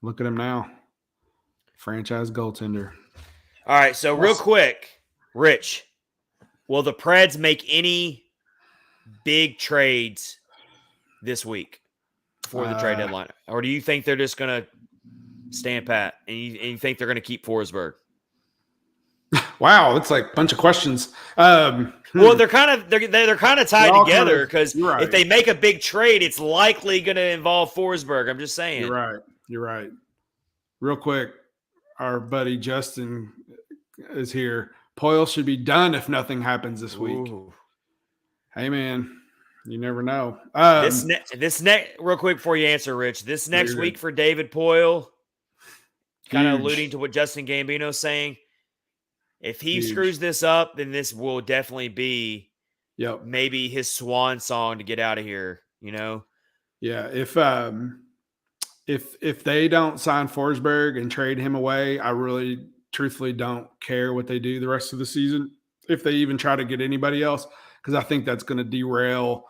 look at him now. Franchise goaltender. All right, so real quick, Rich, will the Preds make any big trades this week before the trade deadline? Or do you think they're just going to stand pat and you think they're going to keep Forsberg? Wow, it's like a bunch of questions. Well, they're kind of tied together because if they make a big trade, it's likely going to involve Forsberg. I'm just saying. You're right. Real quick, our buddy Justin is here. Poyle should be done if nothing happens this week. Ooh. Hey, man, you never know. This next, real quick before you answer, Rich, this next week for David Poyle, kind of alluding to what Justin Gambino's saying. If he screws this up, then this will definitely be maybe his swan song to get out of here, you know? Yeah, if they don't sign Forsberg and trade him away, I really truthfully don't care what they do the rest of the season, if they even try to get anybody else, because I think that's going to derail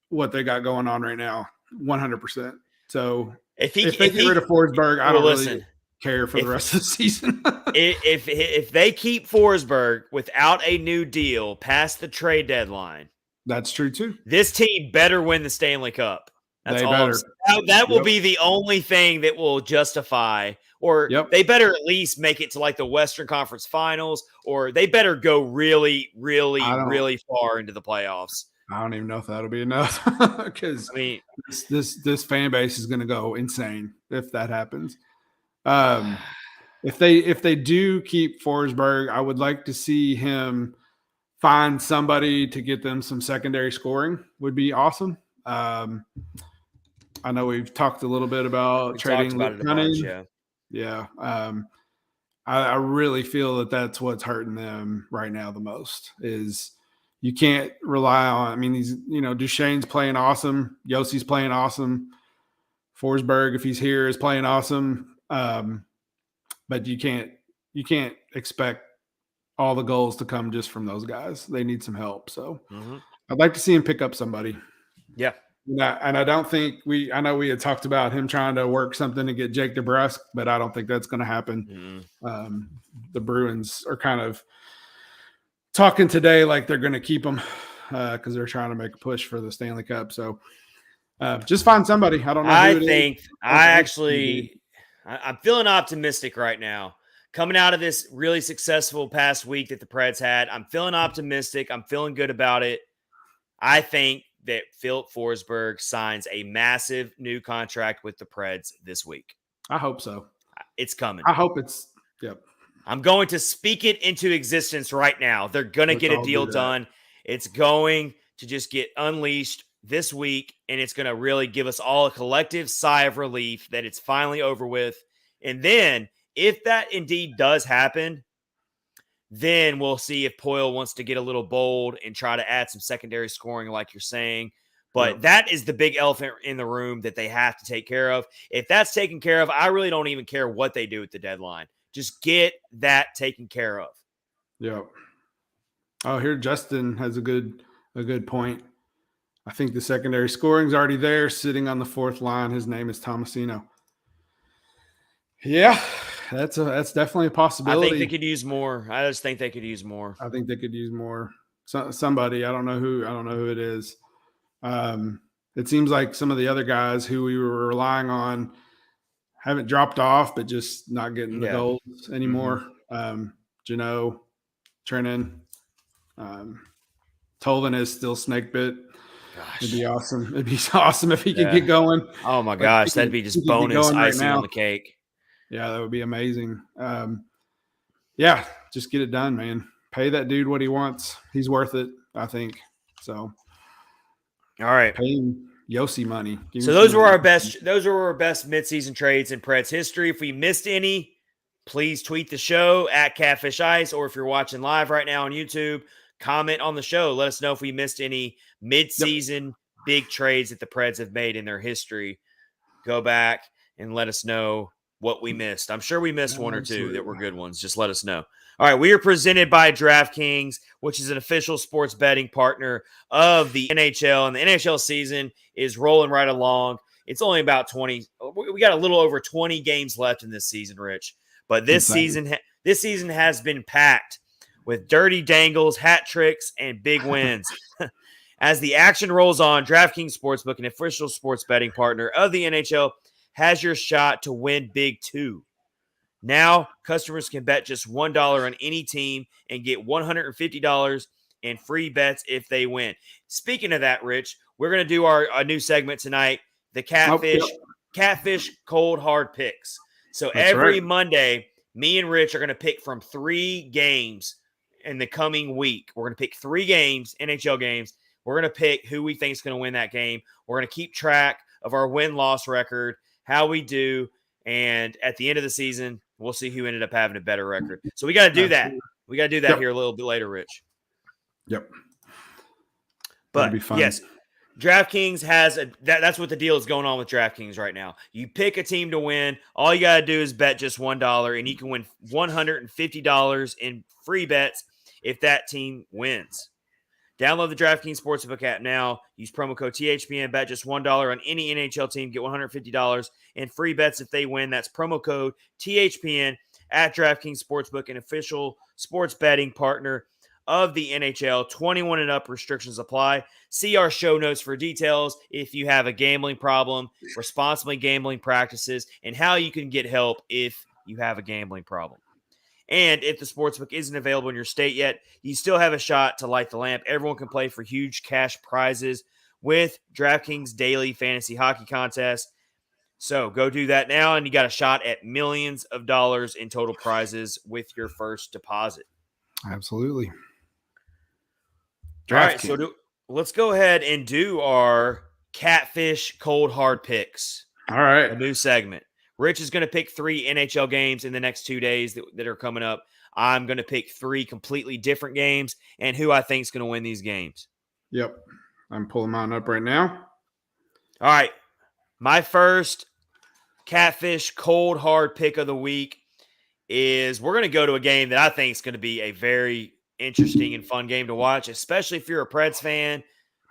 what they got going on right now 100%. So if they get rid of Forsberg, I don't really care for the rest of the season. if they keep Forsberg without a new deal past the trade deadline, that's true too. This team better win the Stanley Cup. That's they all. Better. That will be the only thing that will justify, or they better at least make it to like the Western Conference Finals, or they better go really, really, really far into the playoffs. I don't even know if that'll be enough because this fan base is going to go insane if that happens. If they do keep Forsberg, I would like to see him find somebody to get them some secondary scoring. Would be awesome. I know we've talked a little bit about trading Luke Cunning. Yeah. I really feel that that's what's hurting them right now the most is you can't rely on. I mean, Duchesne's playing awesome. Yossi's playing awesome. Forsberg, if he's here, is playing awesome. But you can't expect all the goals to come just from those guys. They need some help. So Mm-hmm. I'd like to see him pick up somebody. Yeah. And I don't think I know we had talked about him trying to work something to get Jake DeBrusk, but I don't think that's going to happen. Mm-hmm. The Bruins are kind of talking today like they're going to keep him because they're trying to make a push for the Stanley Cup. So just find somebody. I don't know. I'm feeling optimistic right now. Coming out of this really successful past week that the Preds had, I'm feeling optimistic. I'm feeling good about it. I think that Philip Forsberg signs a massive new contract with the Preds this week. I hope so. It's coming. I hope it's – yep. I'm going to speak it into existence right now. They're going to get a deal done. It's going to just get unleashed this week, and it's going to really give us all a collective sigh of relief that it's finally over with. And then if that indeed does happen, then we'll see if Poyle wants to get a little bold and try to add some secondary scoring like you're saying. But that is the big elephant in the room that they have to take care of. If that's taken care of, I really don't even care what they do at the deadline. Just get that taken care of. Yeah. Oh, here Justin has a good point. I think the secondary scoring's already there, sitting on the fourth line. His name is Tomasino. Yeah, that's definitely a possibility. I think they could use more. I just think they could use more. I think they could use more. Somebody, I don't know who it is. It seems like some of the other guys who we were relying on haven't dropped off, but just not getting the goals anymore. Jano, Trennan, Tolvin is still snake bit. Gosh. It'd be awesome. It'd be awesome if he could get going. Oh my gosh, that'd be just bonus icing on the cake. Yeah, that would be amazing. Yeah, just get it done, man. Pay that dude what he wants. He's worth it, I think. So, all right, pay him Yossi money. So those were our best midseason trades in Preds history. If we missed any, please tweet the show at Catfish Ice, or if you're watching live right now on YouTube, comment on the show. Let us know if we missed any midseason big trades that the Preds have made in their history. Go back and let us know what we missed. I'm sure we missed one or two that were good ones. Just let us know. All right, we are presented by DraftKings, which is an official sports betting partner of the NHL, and the NHL season is rolling right along. It's only about 20. We got a little over 20 games left in this season, Rich. But this season has been packed with dirty dangles, hat tricks, and big wins. As the action rolls on, DraftKings Sportsbook, an official sports betting partner of the NHL, has your shot to win big too. Now, customers can bet just $1 on any team and get $150 in free bets if they win. Speaking of that, Rich, we're going to do a new segment tonight, the Catfish Cold Hard Picks. So every Monday, me and Rich are going to pick from 3 games in the coming week. We're going to pick 3 games, NHL games. We're going to pick who we think is going to win that game. We're going to keep track of our win-loss record, how we do, and at the end of the season, we'll see who ended up having a better record. So we got to do that. We got to do that here a little bit later, Rich. Yep. But yes, DraftKings has that's what the deal is going on with DraftKings right now. You pick a team to win. All you got to do is bet just $1, and you can win $150 in free bets if that team wins. Download the DraftKings Sportsbook app now. Use promo code THPN. Bet just $1 on any NHL team. Get $150 in free bets if they win. That's promo code THPN at DraftKings Sportsbook, an official sports betting partner of the NHL. 21 and up restrictions apply. See our show notes for details if you have a gambling problem, responsibly gambling practices, and how you can get help if you have a gambling problem. And if the sportsbook isn't available in your state yet, you still have a shot to light the lamp. Everyone can play for huge cash prizes with DraftKings Daily Fantasy Hockey Contest. So go do that now, and you got a shot at millions of dollars in total prizes with your first deposit. Absolutely. All right, so let's go ahead and do our Catfish Cold Hard Picks. All right. A new segment. Rich is going to pick 3 NHL games in the next 2 days that are coming up. I'm going to pick 3 completely different games and who I think is going to win these games. Yep. I'm pulling mine up right now. All right. My first Catfish Cold Hard pick of the week is we're going to go to a game that I think is going to be a very interesting and fun game to watch, especially if you're a Preds fan,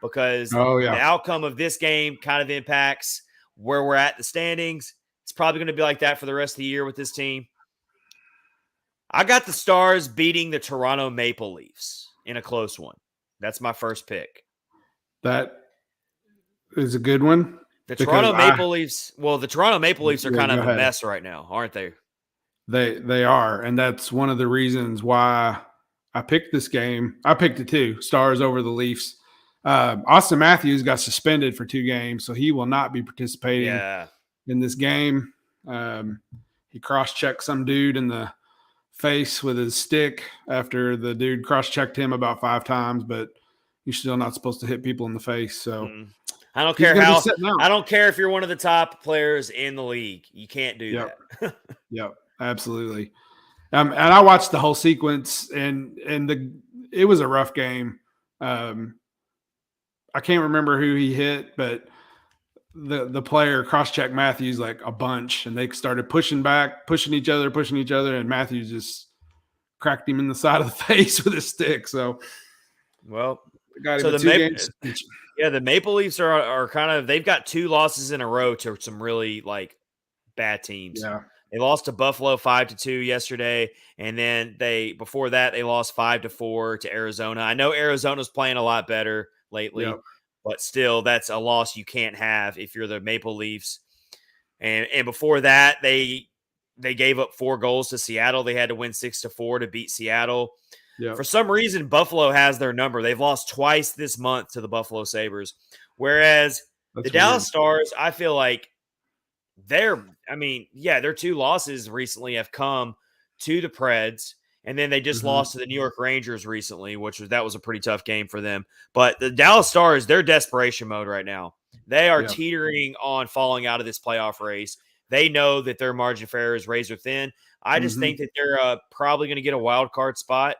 because Oh the yeah, outcome of this game kind of impacts where we're at in the standings. It's probably going to be like that for the rest of the year with this team. I got the Stars beating the Toronto Maple Leafs in a close one. That's my first pick. that is a good one. The Because Toronto Maple Leafs, well, the Toronto Maple Leafs are yeah, kind go of a ahead. mess right now, aren't they? They are, and that's one of the reasons why I picked this game. I picked it too, Stars over the Leafs. Austin Matthews got suspended for 2 games, so he will not be participating Yeah. in this game. He cross-checked some dude in the face with his stick after the dude cross-checked him about 5 times, but you're still not supposed to hit people in the face. So I don't he's care going to be how. sitting out. I don't care if you're one of the top players in the league. You can't do that. Yep, absolutely. And I watched the whole sequence, and it was a rough game. I can't remember who he hit, but the player cross-checked Matthews like a bunch, and they started pushing each other, and Matthews just cracked him in the side of the face with his stick. So, well, got him so a 2-game suspension. Yeah, the Maple Leafs are kind of, they've got 2 losses in a row to some really like bad teams. Yeah. They lost to Buffalo 5-2 yesterday, and then before that they lost 5-4 to Arizona. I know Arizona's playing a lot better lately, Yep. but still, that's a loss you can't have if you're the Maple Leafs. And before that, they gave up 4 goals to Seattle. They had to win 6-4 to beat Seattle. Yep. For some reason, Buffalo has their number. They've lost twice this month to the Buffalo Sabres, whereas the Dallas Stars, I feel like their 2 losses recently have come to the Preds, and then they just lost to the New York Rangers recently, that was a pretty tough game for them. But the Dallas Stars, they're desperation mode right now. They are teetering on falling out of this playoff race. They know that their margin for error is razor thin. I just think that they're probably going to get a wild card spot.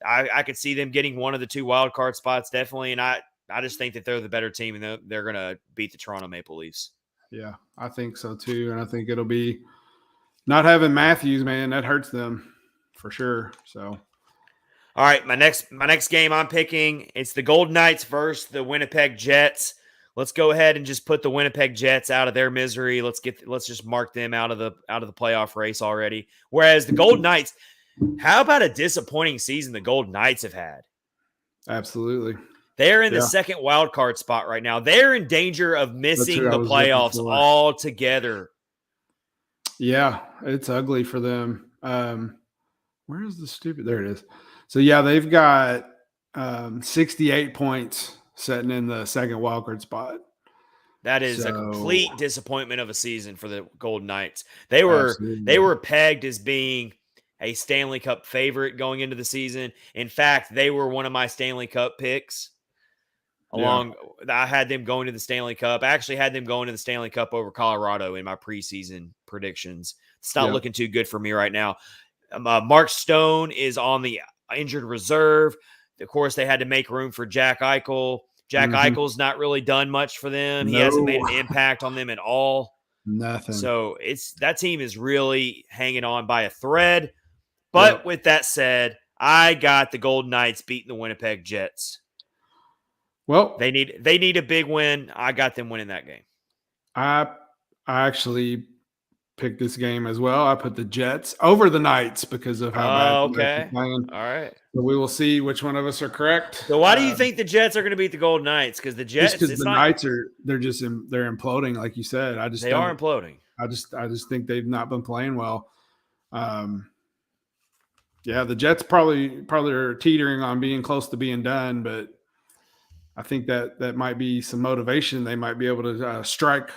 I could see them getting one of the 2 wild card spots, definitely, and I just think that they're the better team, and they're going to beat the Toronto Maple Leafs. Yeah, I think so too, and I think it'll be not having Matthews, man, that hurts them for sure. So, all right, my next game I'm picking, it's the Golden Knights versus the Winnipeg Jets. Let's go ahead and just put the Winnipeg Jets out of their misery. Let's just mark them out of the playoff race already. Whereas the Golden Knights, how about a disappointing season the Golden Knights have had? Absolutely. They're in the second wild card spot right now. They're in danger of missing the playoffs altogether. Yeah, it's ugly for them. Where is the stupid? There it is. So, yeah, they've got 68 points sitting in the second wild card spot. That is a complete disappointment of a season for the Golden Knights. They were pegged as being a Stanley Cup favorite going into the season. In fact, they were one of my Stanley Cup picks. I had them going to the Stanley Cup. I actually had them going to the Stanley Cup over Colorado in my preseason predictions. It's not looking too good for me right now. Mark Stone is on the injured reserve. Of course, they had to make room for Jack Eichel. Jack Eichel's not really done much for them. He hasn't made an impact on them at all. Nothing. So that team is really hanging on by a thread. But with that said, I got the Golden Knights beating the Winnipeg Jets. Well, they need a big win. I got them winning that game. I actually picked this game as well. I put the Jets over the Knights because of how bad they're playing. All right. So we will see which one of us are correct. So why do you think the Jets are going to beat the Golden Knights? Because the Jets, Knights they're imploding, like you said. They are imploding. I just think they've not been playing well. Yeah, the Jets probably are teetering on being close to being done, but I think that might be some motivation. They might be able to strike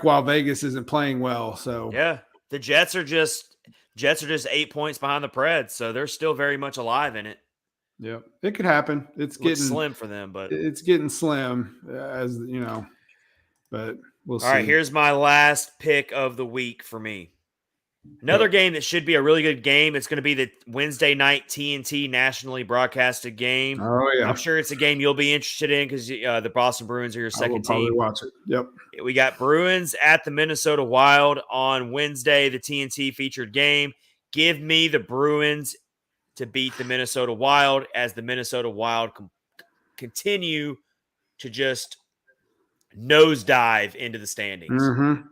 while Vegas isn't playing well. So yeah, the Jets are just 8 points behind the Preds, so they're still very much alive in it. Yeah, it could happen. It's getting slim for them, but it's getting slim, as you know. But we'll see. All right, here's my last pick of the week for me. Another game that should be a really good game. It's going to be the Wednesday night TNT nationally broadcasted game. Oh yeah, I'm sure it's a game you'll be interested in because the Boston Bruins are your I will second probably team. watch it. Yep. We got Bruins at the Minnesota Wild on Wednesday, the TNT featured game. Give me the Bruins to beat the Minnesota Wild as the Minnesota Wild continue to just nosedive into the standings. Mm-hmm.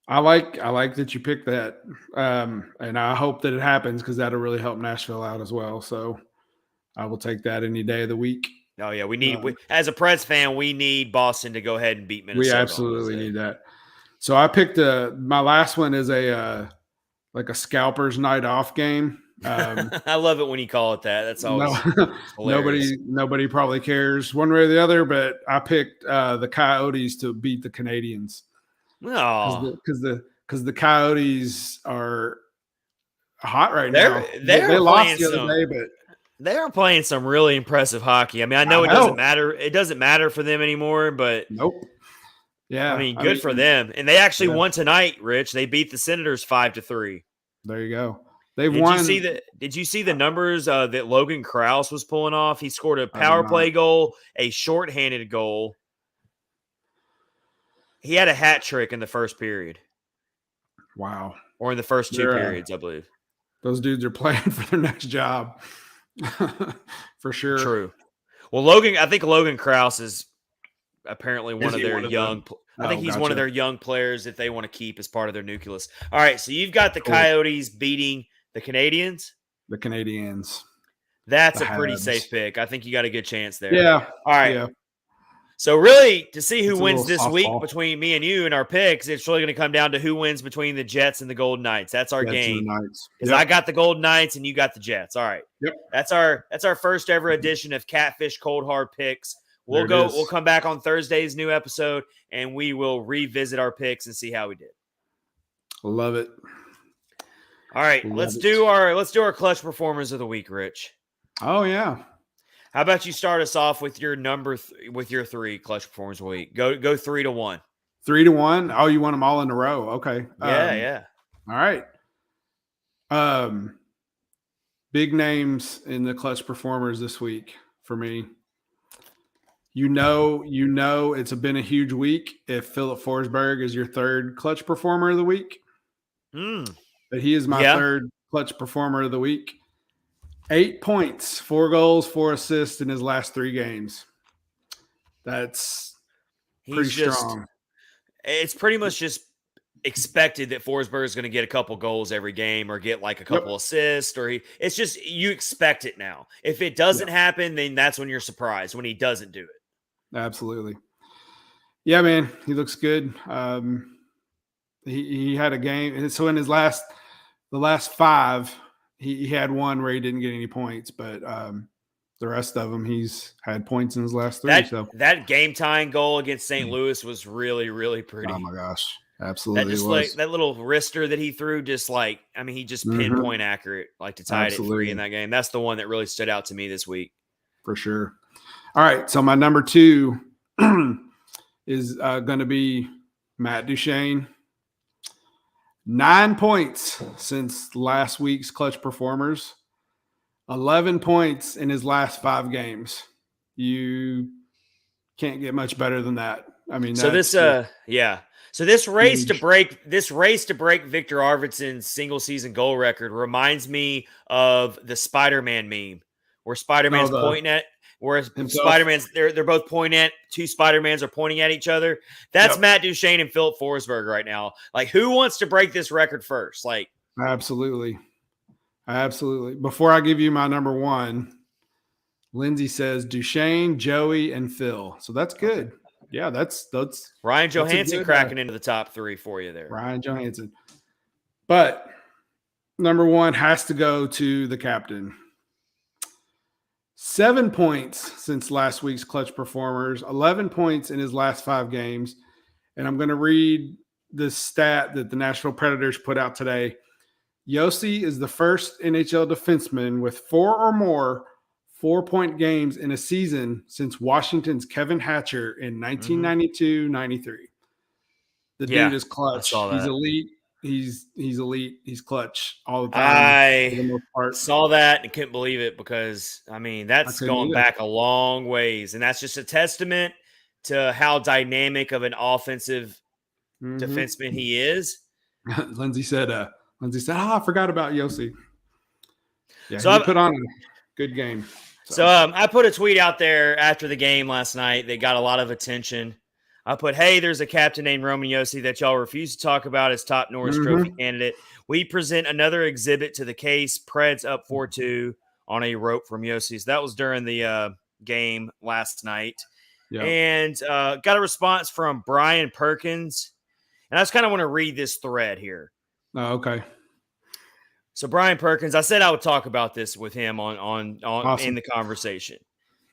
I like that you picked that, and I hope that it happens because that'll really help Nashville out as well. So I will take that any day of the week. Oh yeah, as a Preds fan, we need Boston to go ahead and beat Minnesota. We absolutely need that. So I picked my last one is a like a scalpers night off game. I love it when you call it that. That's always nobody probably cares one way or the other, but I picked the Coyotes to beat the Canadians. Because the Coyotes are hot right now. They lost the other day, but they are playing some really impressive hockey. I mean, I know it doesn't matter. It doesn't matter for them anymore, but nope. Yeah, I mean, good for them. And they actually won tonight, Rich. They beat the Senators 5-3. There you go. They've won. Did you see the numbers that Logan Krause was pulling off? He scored a power play goal, a shorthanded goal. He had a hat trick in the first period. Wow. Or in the first two periods, I believe. Those dudes are playing for their next job. For sure. True. Well, I think Logan Krause is apparently one of their young I think he's one of their young players that they want to keep as part of their nucleus. All right, so you've got the Coyotes beating the Canadians. The Canadians. That's a pretty safe pick. I think you got a good chance there. Yeah. All right. Yeah. So really, to see who wins this week between me and you and our picks, it's really going to come down to who wins between the Jets and the Golden Knights. That's our game. Because I got the Golden Knights and you got the Jets. All right. Yep. That's our first ever edition of Catfish Cold Hard Picks. We'll come back on Thursday's new episode and we will revisit our picks and see how we did. Love it. All right, let's do our clutch performers of the week, Rich. Oh yeah. How about you start us off with your with your three clutch performers of the week? Go 3-1. 3-1. Oh, you want them all in a row? Okay. Yeah. All right. Big names in the clutch performers this week for me. You know, it's been a huge week if Philip Forsberg is your third clutch performer of the week. But he is my third clutch performer of the week. 8 points, 4 goals, 4 assists in his last 3 games. That's pretty strong. It's pretty much just expected that Forsberg is going to get a couple goals every game or get like a couple assists it's just you expect it now. If it doesn't happen, then that's when you're surprised when he doesn't do it. Absolutely. Yeah, man, he looks good. He had a game. So in the last 5, he had one where he didn't get any points, but the rest of them, he's had points in his last 3. That game tying goal against St. Louis was really, really pretty. Oh my gosh, absolutely! That little wrister that he threw, he just pinpoint accurate, to tie it at 3 in that game. That's the one that really stood out to me this week for sure. All right, so my number 2 is going to be Matt Duchene. 9 points since last week's clutch performers. 11 points in his last 5 games. You can't get much better than that. I mean, So this race to break Victor Arvidsson's single season goal record reminds me of the Spider-Man meme where Spider-Man's pointing at Spider-Man's they're both pointing at 2 Spider-Mans are pointing at each other. That's Matt Duchene and Philip Forsberg right now. Who wants to break this record first? Absolutely. Before I give you my number 1, Lindsay says Duchene, Joey, and Phil. So that's good. Yeah, that's Ryan Johansson cracking into the top 3 for you there. Ryan Johansson. But number 1 has to go to the captain. 7 points since last week's clutch performers, 11 points in his last 5 games. And I'm going to read the stat that the Nashville Predators put out today. Yossi is the first NHL defenseman with 4 or more 4-point games in a season since Washington's Kevin Hatcher in 1992-93. The dude is clutch. He's elite. he's elite. He's clutch all the time for I the most part. saw that and couldn't believe it because, I mean, I that's couldn't going either. back a long ways. And that's just a testament to how dynamic of an offensive defenseman he is. Lindsay said, I forgot about Yossi. Yeah, So he put on a good game. So I put a tweet out there after the game last night. They got a lot of attention. I put, hey, there's a captain named Roman Yossi that y'all refuse to talk about as top Norris Trophy candidate. We present another exhibit to the case. Preds up 4-2 on a rope from Yossi. So that was during the game last night. Yep. And got a response from Brian Perkins. And I just kind of want to read this thread here. Oh, okay. So Brian Perkins, I said I would talk about this with him on Awesome. in the conversation.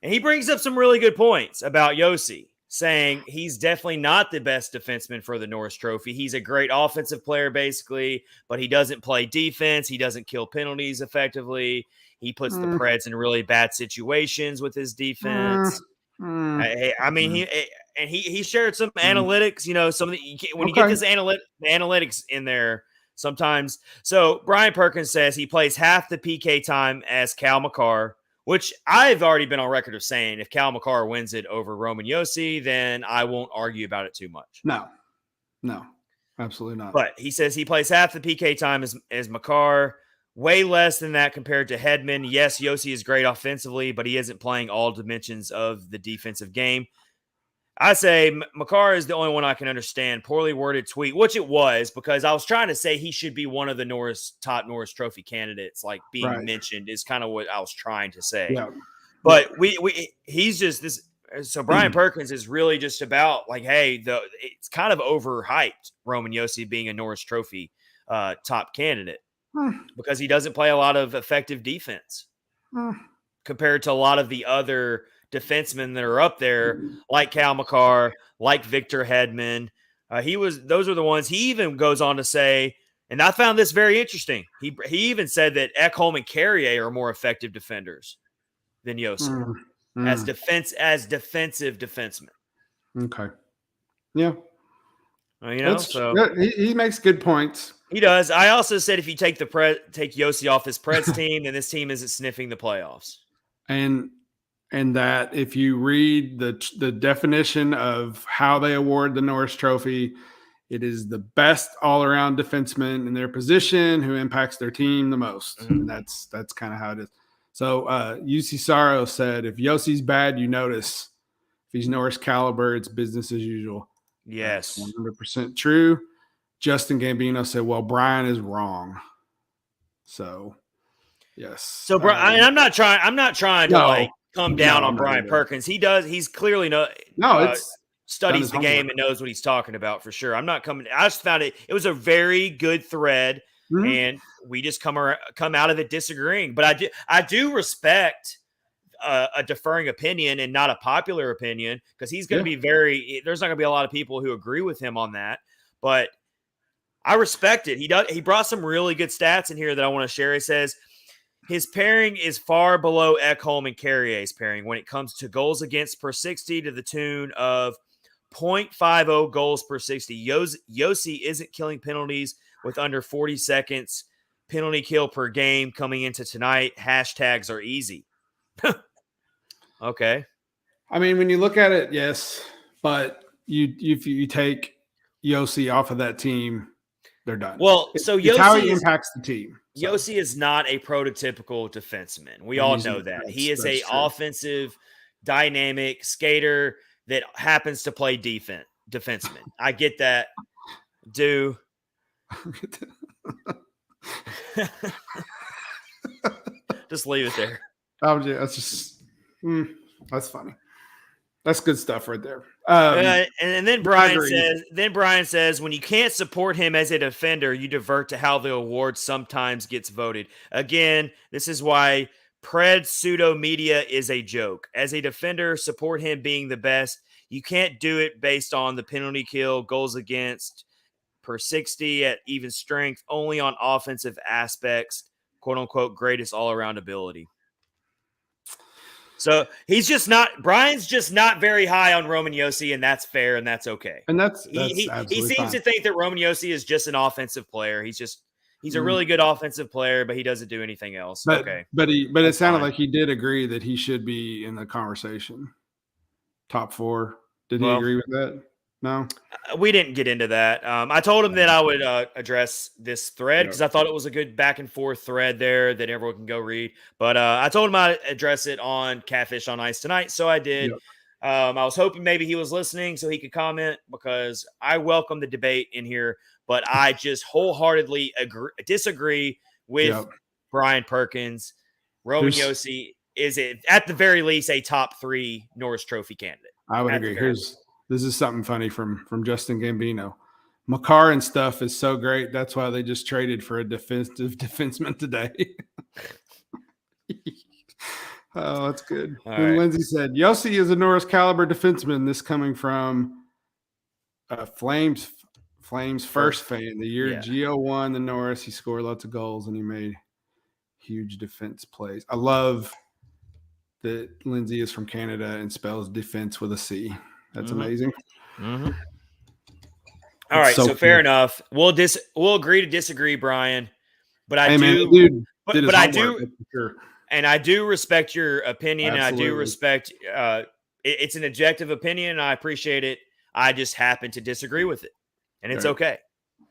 And he brings up some really good points about Yossi, saying he's definitely not the best defenseman for the Norris Trophy. He's a great offensive player, basically, but he doesn't play defense. He doesn't kill penalties effectively. He puts the Preds in really bad situations with his defense. I mean, he shared some analytics. You know, some of the, when you get this analytics in there sometimes. So Brian Perkins says he plays half the PK time as Cal McCarr, which I've already been on record of saying if Cal McCarr wins it over Roman Yossi, then I won't argue about it too much. No, absolutely not. But he says he plays half the PK time as McCarr, way less than that compared to Hedman. Yes, Yossi is great offensively, but he isn't playing all dimensions of the defensive game. I say McCarr is the only one I can understand. Poorly worded tweet, which it was, because I was trying to say he should be one of the top Norris Trophy candidates, like being mentioned is kind of what I was trying to say. Yeah. But he's just this. So Brian Perkins is really just about like, hey, it's kind of overhyped Roman Yossi being a Norris Trophy top candidate because he doesn't play a lot of effective defense compared to a lot of the other defensemen that are up there, like Cal McCarr, like Victor Hedman. Those are the ones. He even goes on to say, and I found this very interesting. He even said that Ekholm and Carrier are more effective defenders than Yossi as defensive defensemen. Okay. Yeah. So he makes good points. He does. I also said if you take Yossi off his Preds team, then this team isn't sniffing the playoffs. And that if you read the definition of how they award the Norris Trophy, it is the best all-around defenseman in their position who impacts their team the most. And that's kind of how it is. So UC Saro said, if Yossi's bad, you notice. If he's Norris caliber, it's business as usual. Yes. That's 100% true. Justin Gambino said, well, Brian is wrong. So, yes. So, Brian, I'm not trying to come down on Brian Perkins. He's clearly studies the game and knows what he's talking about for sure. I'm not coming. I just found it was a very good thread, and we just come out of it disagreeing. But I do respect a deferring opinion and not a popular opinion because he's going to be there's not going to be a lot of people who agree with him on that. But I respect it. He brought some really good stats in here that I want to share. He says his pairing is far below Ekholm and Carrier's pairing when it comes to goals against per 60 to the tune of 0.50 goals per 60. Yossi isn't killing penalties with under 40 seconds. Penalty kill per game coming into tonight. Hashtags are easy. Okay. I mean, when you look at it, yes. But if you take Yossi off of that team, they're done. Well, so it's how he impacts the team. So. Yossi is not a prototypical defenseman. We all know that. He is a offensive, dynamic skater that happens to play defenseman. I get that. Just leave it there. That's funny. That's good stuff right there. And then Brian says, when you can't support him as a defender, you divert to how the award sometimes gets voted. Again, this is why Pred pseudo media is a joke. As a defender, support him being the best. You can't do it based on the penalty kill, goals against per 60 at even strength, only on offensive aspects, quote unquote, greatest all around ability. So Brian's just not very high on Roman Yossi, and that's fair and that's okay. And that's He absolutely seems fine. to think that Roman Yossi is just an offensive player. He's a really good offensive player, but he doesn't do anything else. But, okay. But it sounded fine. like he did agree that he should be in the conversation. Top 4. Did he agree with that? No? We didn't get into that. I told him that I would address this thread because I thought it was a good back and forth thread there that everyone can go read. But I told him I'd address it on Catfish on Ice tonight, so I did. Yep. I was hoping maybe he was listening so he could comment because I welcome the debate in here, but I just wholeheartedly disagree with Brian Perkins. Roman Yossi is, at the very least, a top 3 Norris Trophy candidate. I would agree. This is something funny from Justin Gambino. Makar and stuff is so great. That's why they just traded for a defensive defenseman today. Oh, that's good. And Lindsay said, Yossi is a Norris caliber defenseman. This coming from Flames first fan. The year Gio won the Norris, he scored lots of goals and he made huge defense plays. I love that Lindsay is from Canada and spells defense with a C. That's amazing. All right, so fair enough. We'll agree to disagree, Brian. But I do respect your opinion. Absolutely. And I do respect it's an objective opinion, and I appreciate it. I just happen to disagree with it, and it's okay.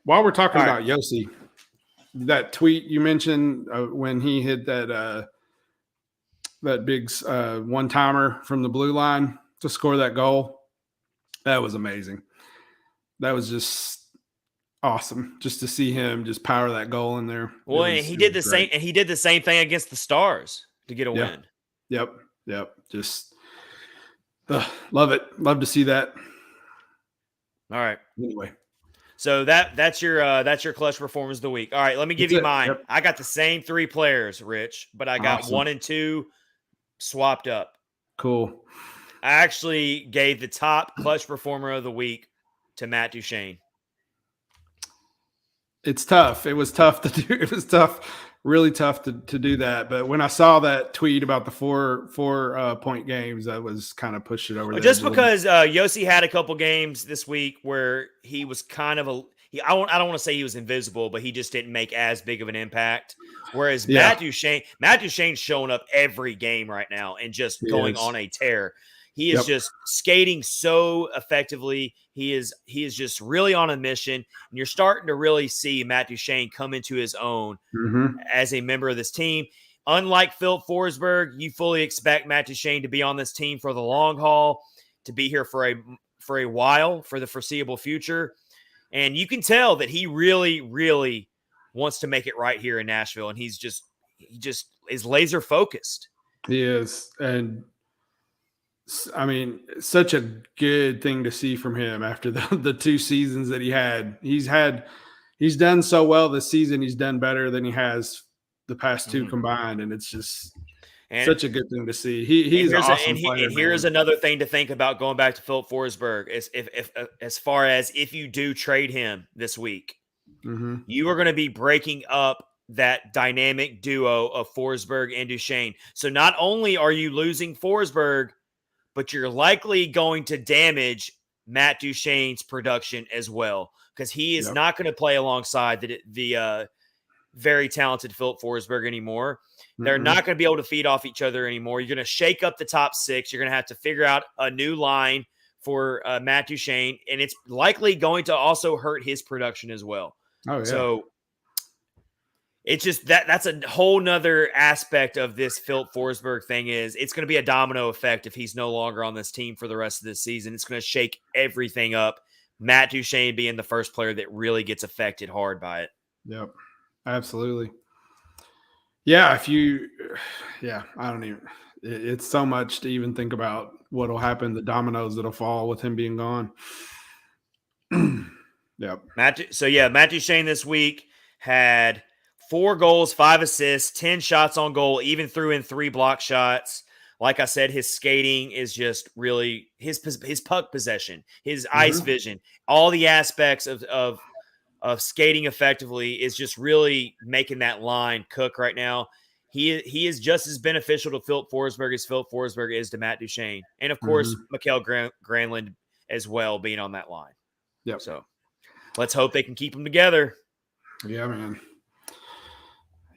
While we're talking about Yossi, that tweet you mentioned when he hit that big one-timer from the blue line to score that goal, that was amazing. That was just awesome, just to see him just power that goal in there. Well, he did the same, and he did the same thing against the Stars to get a win. Yep. Just love it. Love to see that. All right. Anyway, so that's your clutch performance of the week. All right, let me give you mine. Yep. I got the same 3 players, Rich, but I got 1 and 2 swapped up. Cool. I actually gave the top clutch performer of the week to Matt Duchene. It's tough. It was tough to do. It was tough, really tough to do that. But when I saw that tweet about the four point games, I was kind of pushed it over. Just because Yossi had a couple games this week where he was kind of I don't want to say he was invisible, but he just didn't make as big of an impact. Whereas Matt Duchene's showing up every game right now and just going on a tear. He is just skating so effectively. He is just really on a mission. And you're starting to really see Matt Duchene come into his own as a member of this team. Unlike Phil Forsberg, you fully expect Matt Duchene to be on this team for the long haul, to be here for a while, for the foreseeable future. And you can tell that he really, really wants to make it right here in Nashville. And he just is laser focused. He is. And I mean, such a good thing to see from him after the 2 seasons that he had. He's done so well this season. He's done better than he has the past 2 combined. And it's just such a good thing to see. He's an awesome player. And here's another thing to think about going back to Philip Forsberg is as far as if you do trade him this week, you are going to be breaking up that dynamic duo of Forsberg and Duchene. So not only are you losing Forsberg, but you're likely going to damage Matt Duchene's production as well, because he is not going to play alongside the very talented Philip Forsberg anymore. They're not going to be able to feed off each other anymore. You're going to shake up the top 6. You're going to have to figure out a new line for Matt Duchene, and it's likely going to also hurt his production as well. Oh, yeah. So it's just that's a whole nother aspect of this Philip Forsberg thing is it's going to be a domino effect if he's no longer on this team for the rest of this season. It's going to shake everything up. Matt Duchene being the first player that really gets affected hard by it. Yep, absolutely. Yeah, I don't even – it's so much to even think about what will happen, the dominoes that will fall with him being gone. Yep. Matt Duchene this week had 4 goals, 5 assists, 10 shots on goal, even threw in 3 block shots. Like I said, his skating is just really his puck possession, his ice vision, all the aspects of skating effectively is just really making that line cook right now. he is just as beneficial to Philip Forsberg as Philip Forsberg is to Matt Duchene. And, of course, Mikael Granlund as well being on that line. Yep. So let's hope they can keep them together. Yeah, man.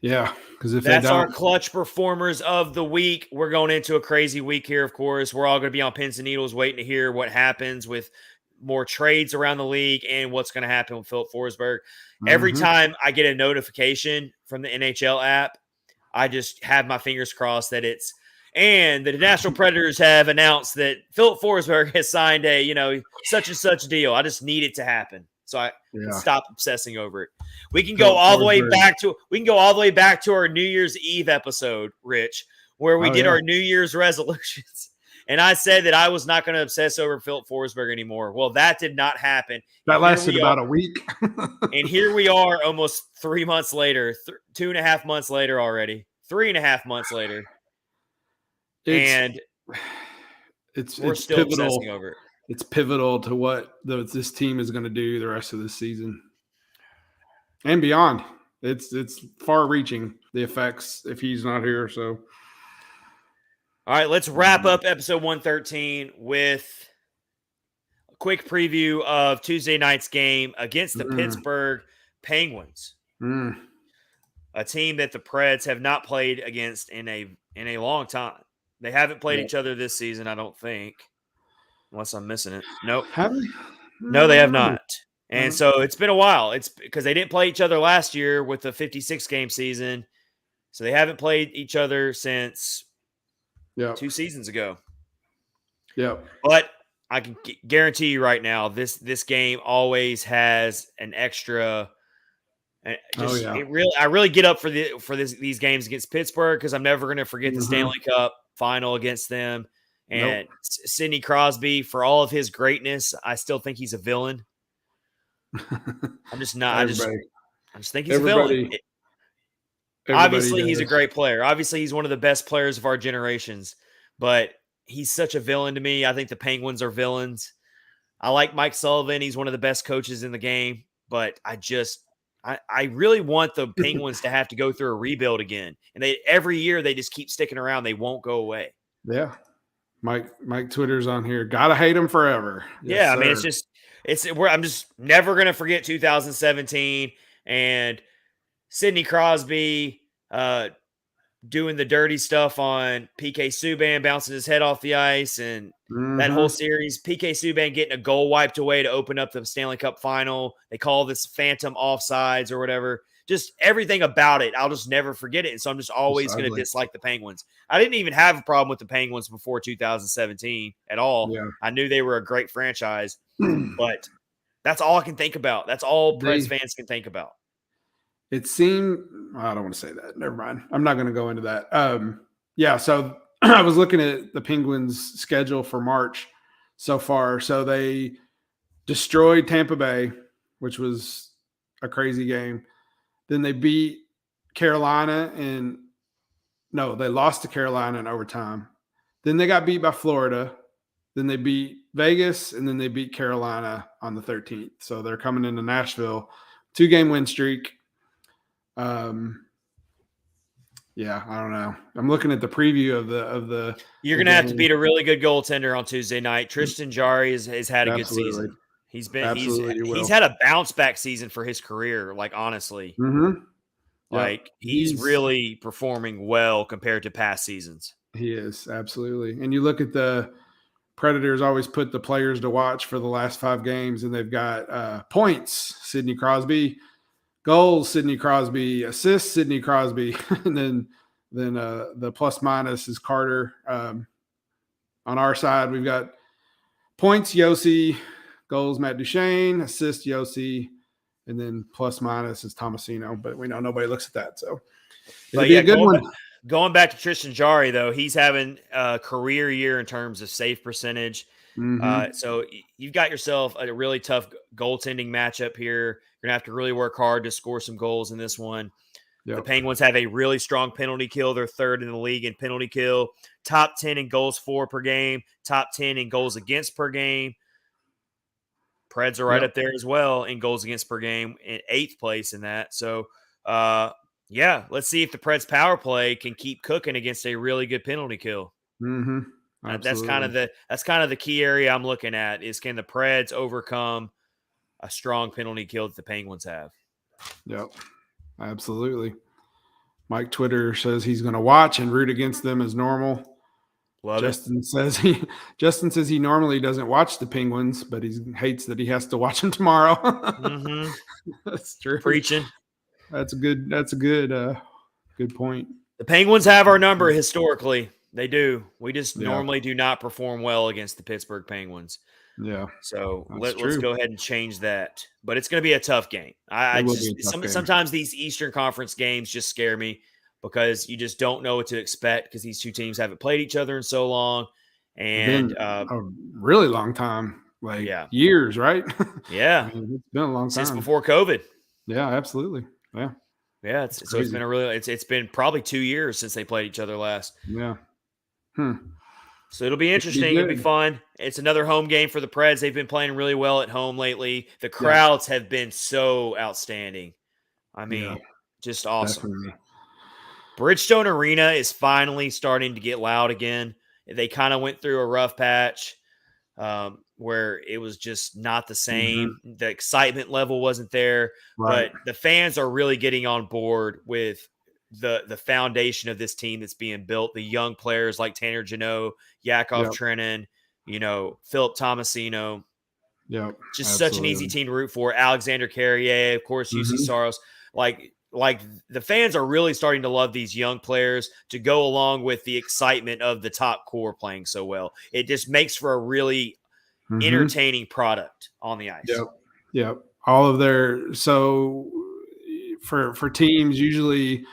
Yeah, because if that's they don't, our clutch performers of the week. We're going into a crazy week here, of course. We're all going to be on pins and needles waiting to hear what happens with more trades around the league and what's going to happen with Philip Forsberg. Every time I get a notification from the NHL app, I just have my fingers crossed that it's – and the Nashville Predators have announced that Philip Forsberg has signed a, such and such deal. I just need it to happen. So I can stop obsessing over it. We can go all the way back to our New Year's Eve episode, Rich, where we did our New Year's resolutions. And I said that I was not going to obsess over Philip Forsberg anymore. Well, that did not happen. That lasted about a week. And here we are almost 3 months later, 2.5 months later already, 3.5 months later. We're still pivotal. obsessing over it. It's pivotal to what this team is going to do the rest of this season and beyond. It's far-reaching, the effects if he's not here. So, all right, let's wrap up episode 113 with a quick preview of Tuesday night's game against the Pittsburgh Penguins, a team that the Preds have not played against in a long time. They haven't played each other this season, I don't think. Unless I'm missing it. Nope. Have they? No, they have not. And so it's been a while. It's because they didn't play each other last year with the 56-game season. So they haven't played each other since 2 seasons ago. Yeah. But I can guarantee you right now, this game always has an extra. I really get up for these games against Pittsburgh because I'm never going to forget the Stanley Cup final against them. And Sidney Crosby, for all of his greatness, I still think he's a villain. I'm just not. I just think he's a villain. Obviously, he's a great player. Obviously, he's one of the best players of our generations. But he's such a villain to me. I think the Penguins are villains. I like Mike Sullivan. He's one of the best coaches in the game. But I really want the Penguins to have to go through a rebuild again. And every year they just keep sticking around. They won't go away. Yeah. Mike Twitter's on here. Gotta hate him forever. Yes, I mean, I'm just never gonna forget 2017 and Sidney Crosby doing the dirty stuff on PK Subban, bouncing his head off the ice, and that whole series. PK Subban getting a goal wiped away to open up the Stanley Cup final. They call this phantom offsides or whatever. Just everything about it, I'll just never forget it. And so I'm just always going to dislike the Penguins. I didn't even have a problem with the Penguins before 2017 at all. Yeah. I knew they were a great franchise, but that's all I can think about. That's all Preds fans can think about. It seemed – I don't want to say that. Never mind. I'm not going to go into that. So I was looking at the Penguins' schedule for March so far. So they destroyed Tampa Bay, which was a crazy game. Then they beat Carolina they lost to Carolina in overtime. Then they got beat by Florida. Then they beat Vegas, and then they beat Carolina on the 13th. So they're coming into Nashville, 2-game win streak. I don't know. I'm looking at the preview of the. You're going to have to beat a really good goldtender on Tuesday night. Tristan Jarry has had a good season. He's had a bounce back season for his career. Like, honestly, he's really performing well compared to past seasons. He is, absolutely. And you look at the Predators always put the players to watch for the last 5 games, and they've got points, Sidney Crosby, goals, Sidney Crosby, assists, Sidney Crosby, and then the plus minus is Carter. On our side, we've got points, Yossi, goals, Matt Duchene, assist, Yossi, and then plus minus is Tomasino. But we know nobody looks at that, so it'll be a good one. Going back to Tristan Jarry, though, he's having a career year in terms of save percentage. So you've got yourself a really tough goaltending matchup here. You're going to have to really work hard to score some goals in this one. Yep. The Penguins have a really strong penalty kill. They're 3rd in the league in penalty kill, top 10 in goals for per game, top 10 in goals against per game. Preds are right up there as well in goals against per game, in 8th place in that. So Yeah, let's see if the Preds power play can keep cooking against a really good penalty kill. Mm-hmm. That's kind Absolutely. of the key area I'm looking at is can the Preds overcome a strong penalty kill that the Penguins have? Yep. Absolutely. Mike Twitter says he's going to watch and root against them as normal. Love it. Justin says he normally doesn't watch the Penguins, but he hates that he has to watch them tomorrow. Mm-hmm. That's true. Preaching. That's a good point. The Penguins have our number historically. They do. We just Yeah. normally do not perform well against the Pittsburgh Penguins. Yeah. So That's let's true. go ahead and change that. But it's going to be a tough game. It will be a tough game. Sometimes these Eastern Conference games just scare me because you just don't know what to expect because these two teams haven't played each other in so long. And been a really long time, like years, right? Yeah. I mean, it's been a long time. Since before COVID. Yeah, absolutely. Yeah. Yeah. So it's been it's been probably 2 years since they played each other last. Yeah. So it'll be interesting. It'll be fun. It's another home game for the Preds. They've been playing really well at home lately. The crowds have been so outstanding. I mean, just awesome. Definitely. Bridgestone Arena is finally starting to get loud again. They kind of went through a rough patch where it was just not the same. Mm-hmm. The excitement level wasn't there, but the fans are really getting on board with the foundation of this team that's being built. The young players like Tanner Jeannot, Yakov Trenin, Philip Tomasino. Yeah, just such an easy team to root for. Alexander Carrier, of course, UC Saros. Like the fans are really starting to love these young players to go along with the excitement of the top core playing so well. It just makes for a really entertaining product on the ice. Yep. All of their for teams, usually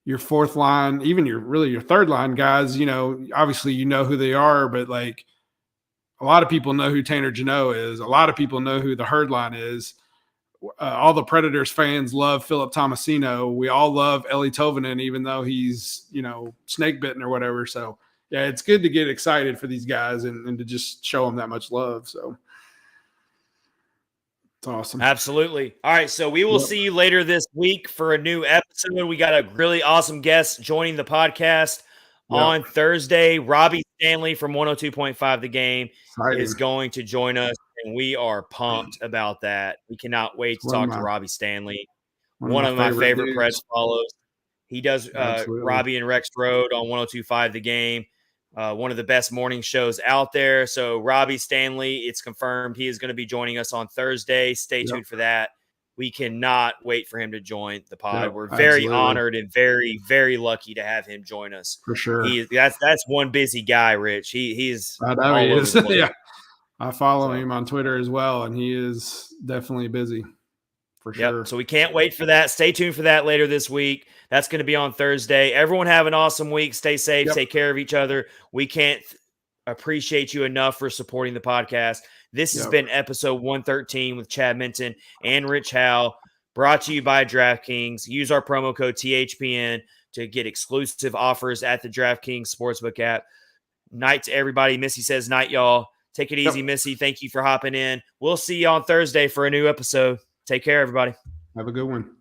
your fourth line, even your third line guys, obviously who they are, but like a lot of people know who Tanner Jeannot is. A lot of people know who the Herd line is. All the Predators fans love Philip Tomasino. We all love Eli Tovanen, even though he's, snake bitten or whatever. So yeah, it's good to get excited for these guys and to just show them that much love. So it's awesome. Absolutely. All right. So we will see you later this week for a new episode. We got a really awesome guest joining the podcast on Thursday. Robbie Stanley from 102.5 The Game is going to join us. And we are pumped about that. We cannot wait to talk to Robbie Stanley, one of my favorite Preds follows. He does Robbie and Rex Road on 102.5 The Game, one of the best morning shows out there. So Robbie Stanley, it's confirmed he is going to be joining us on Thursday. Stay tuned for that. We cannot wait for him to join the pod. We're very honored and very, very lucky to have him join us. For sure. That's one busy guy, Rich. He's I know he is. Yeah. I follow him on Twitter as well, and he is definitely busy for sure. So we can't wait for that. Stay tuned for that later this week. That's going to be on Thursday. Everyone have an awesome week. Stay safe. Take care of each other. We can't appreciate you enough for supporting the podcast. This has been episode 113 with Chad Minton and Rich Howe, brought to you by DraftKings. Use our promo code THPN to get exclusive offers at the DraftKings Sportsbook app. Night to everybody. Missy says night, y'all. Take it easy, Missy. Thank you for hopping in. We'll see you on Thursday for a new episode. Take care, everybody. Have a good one.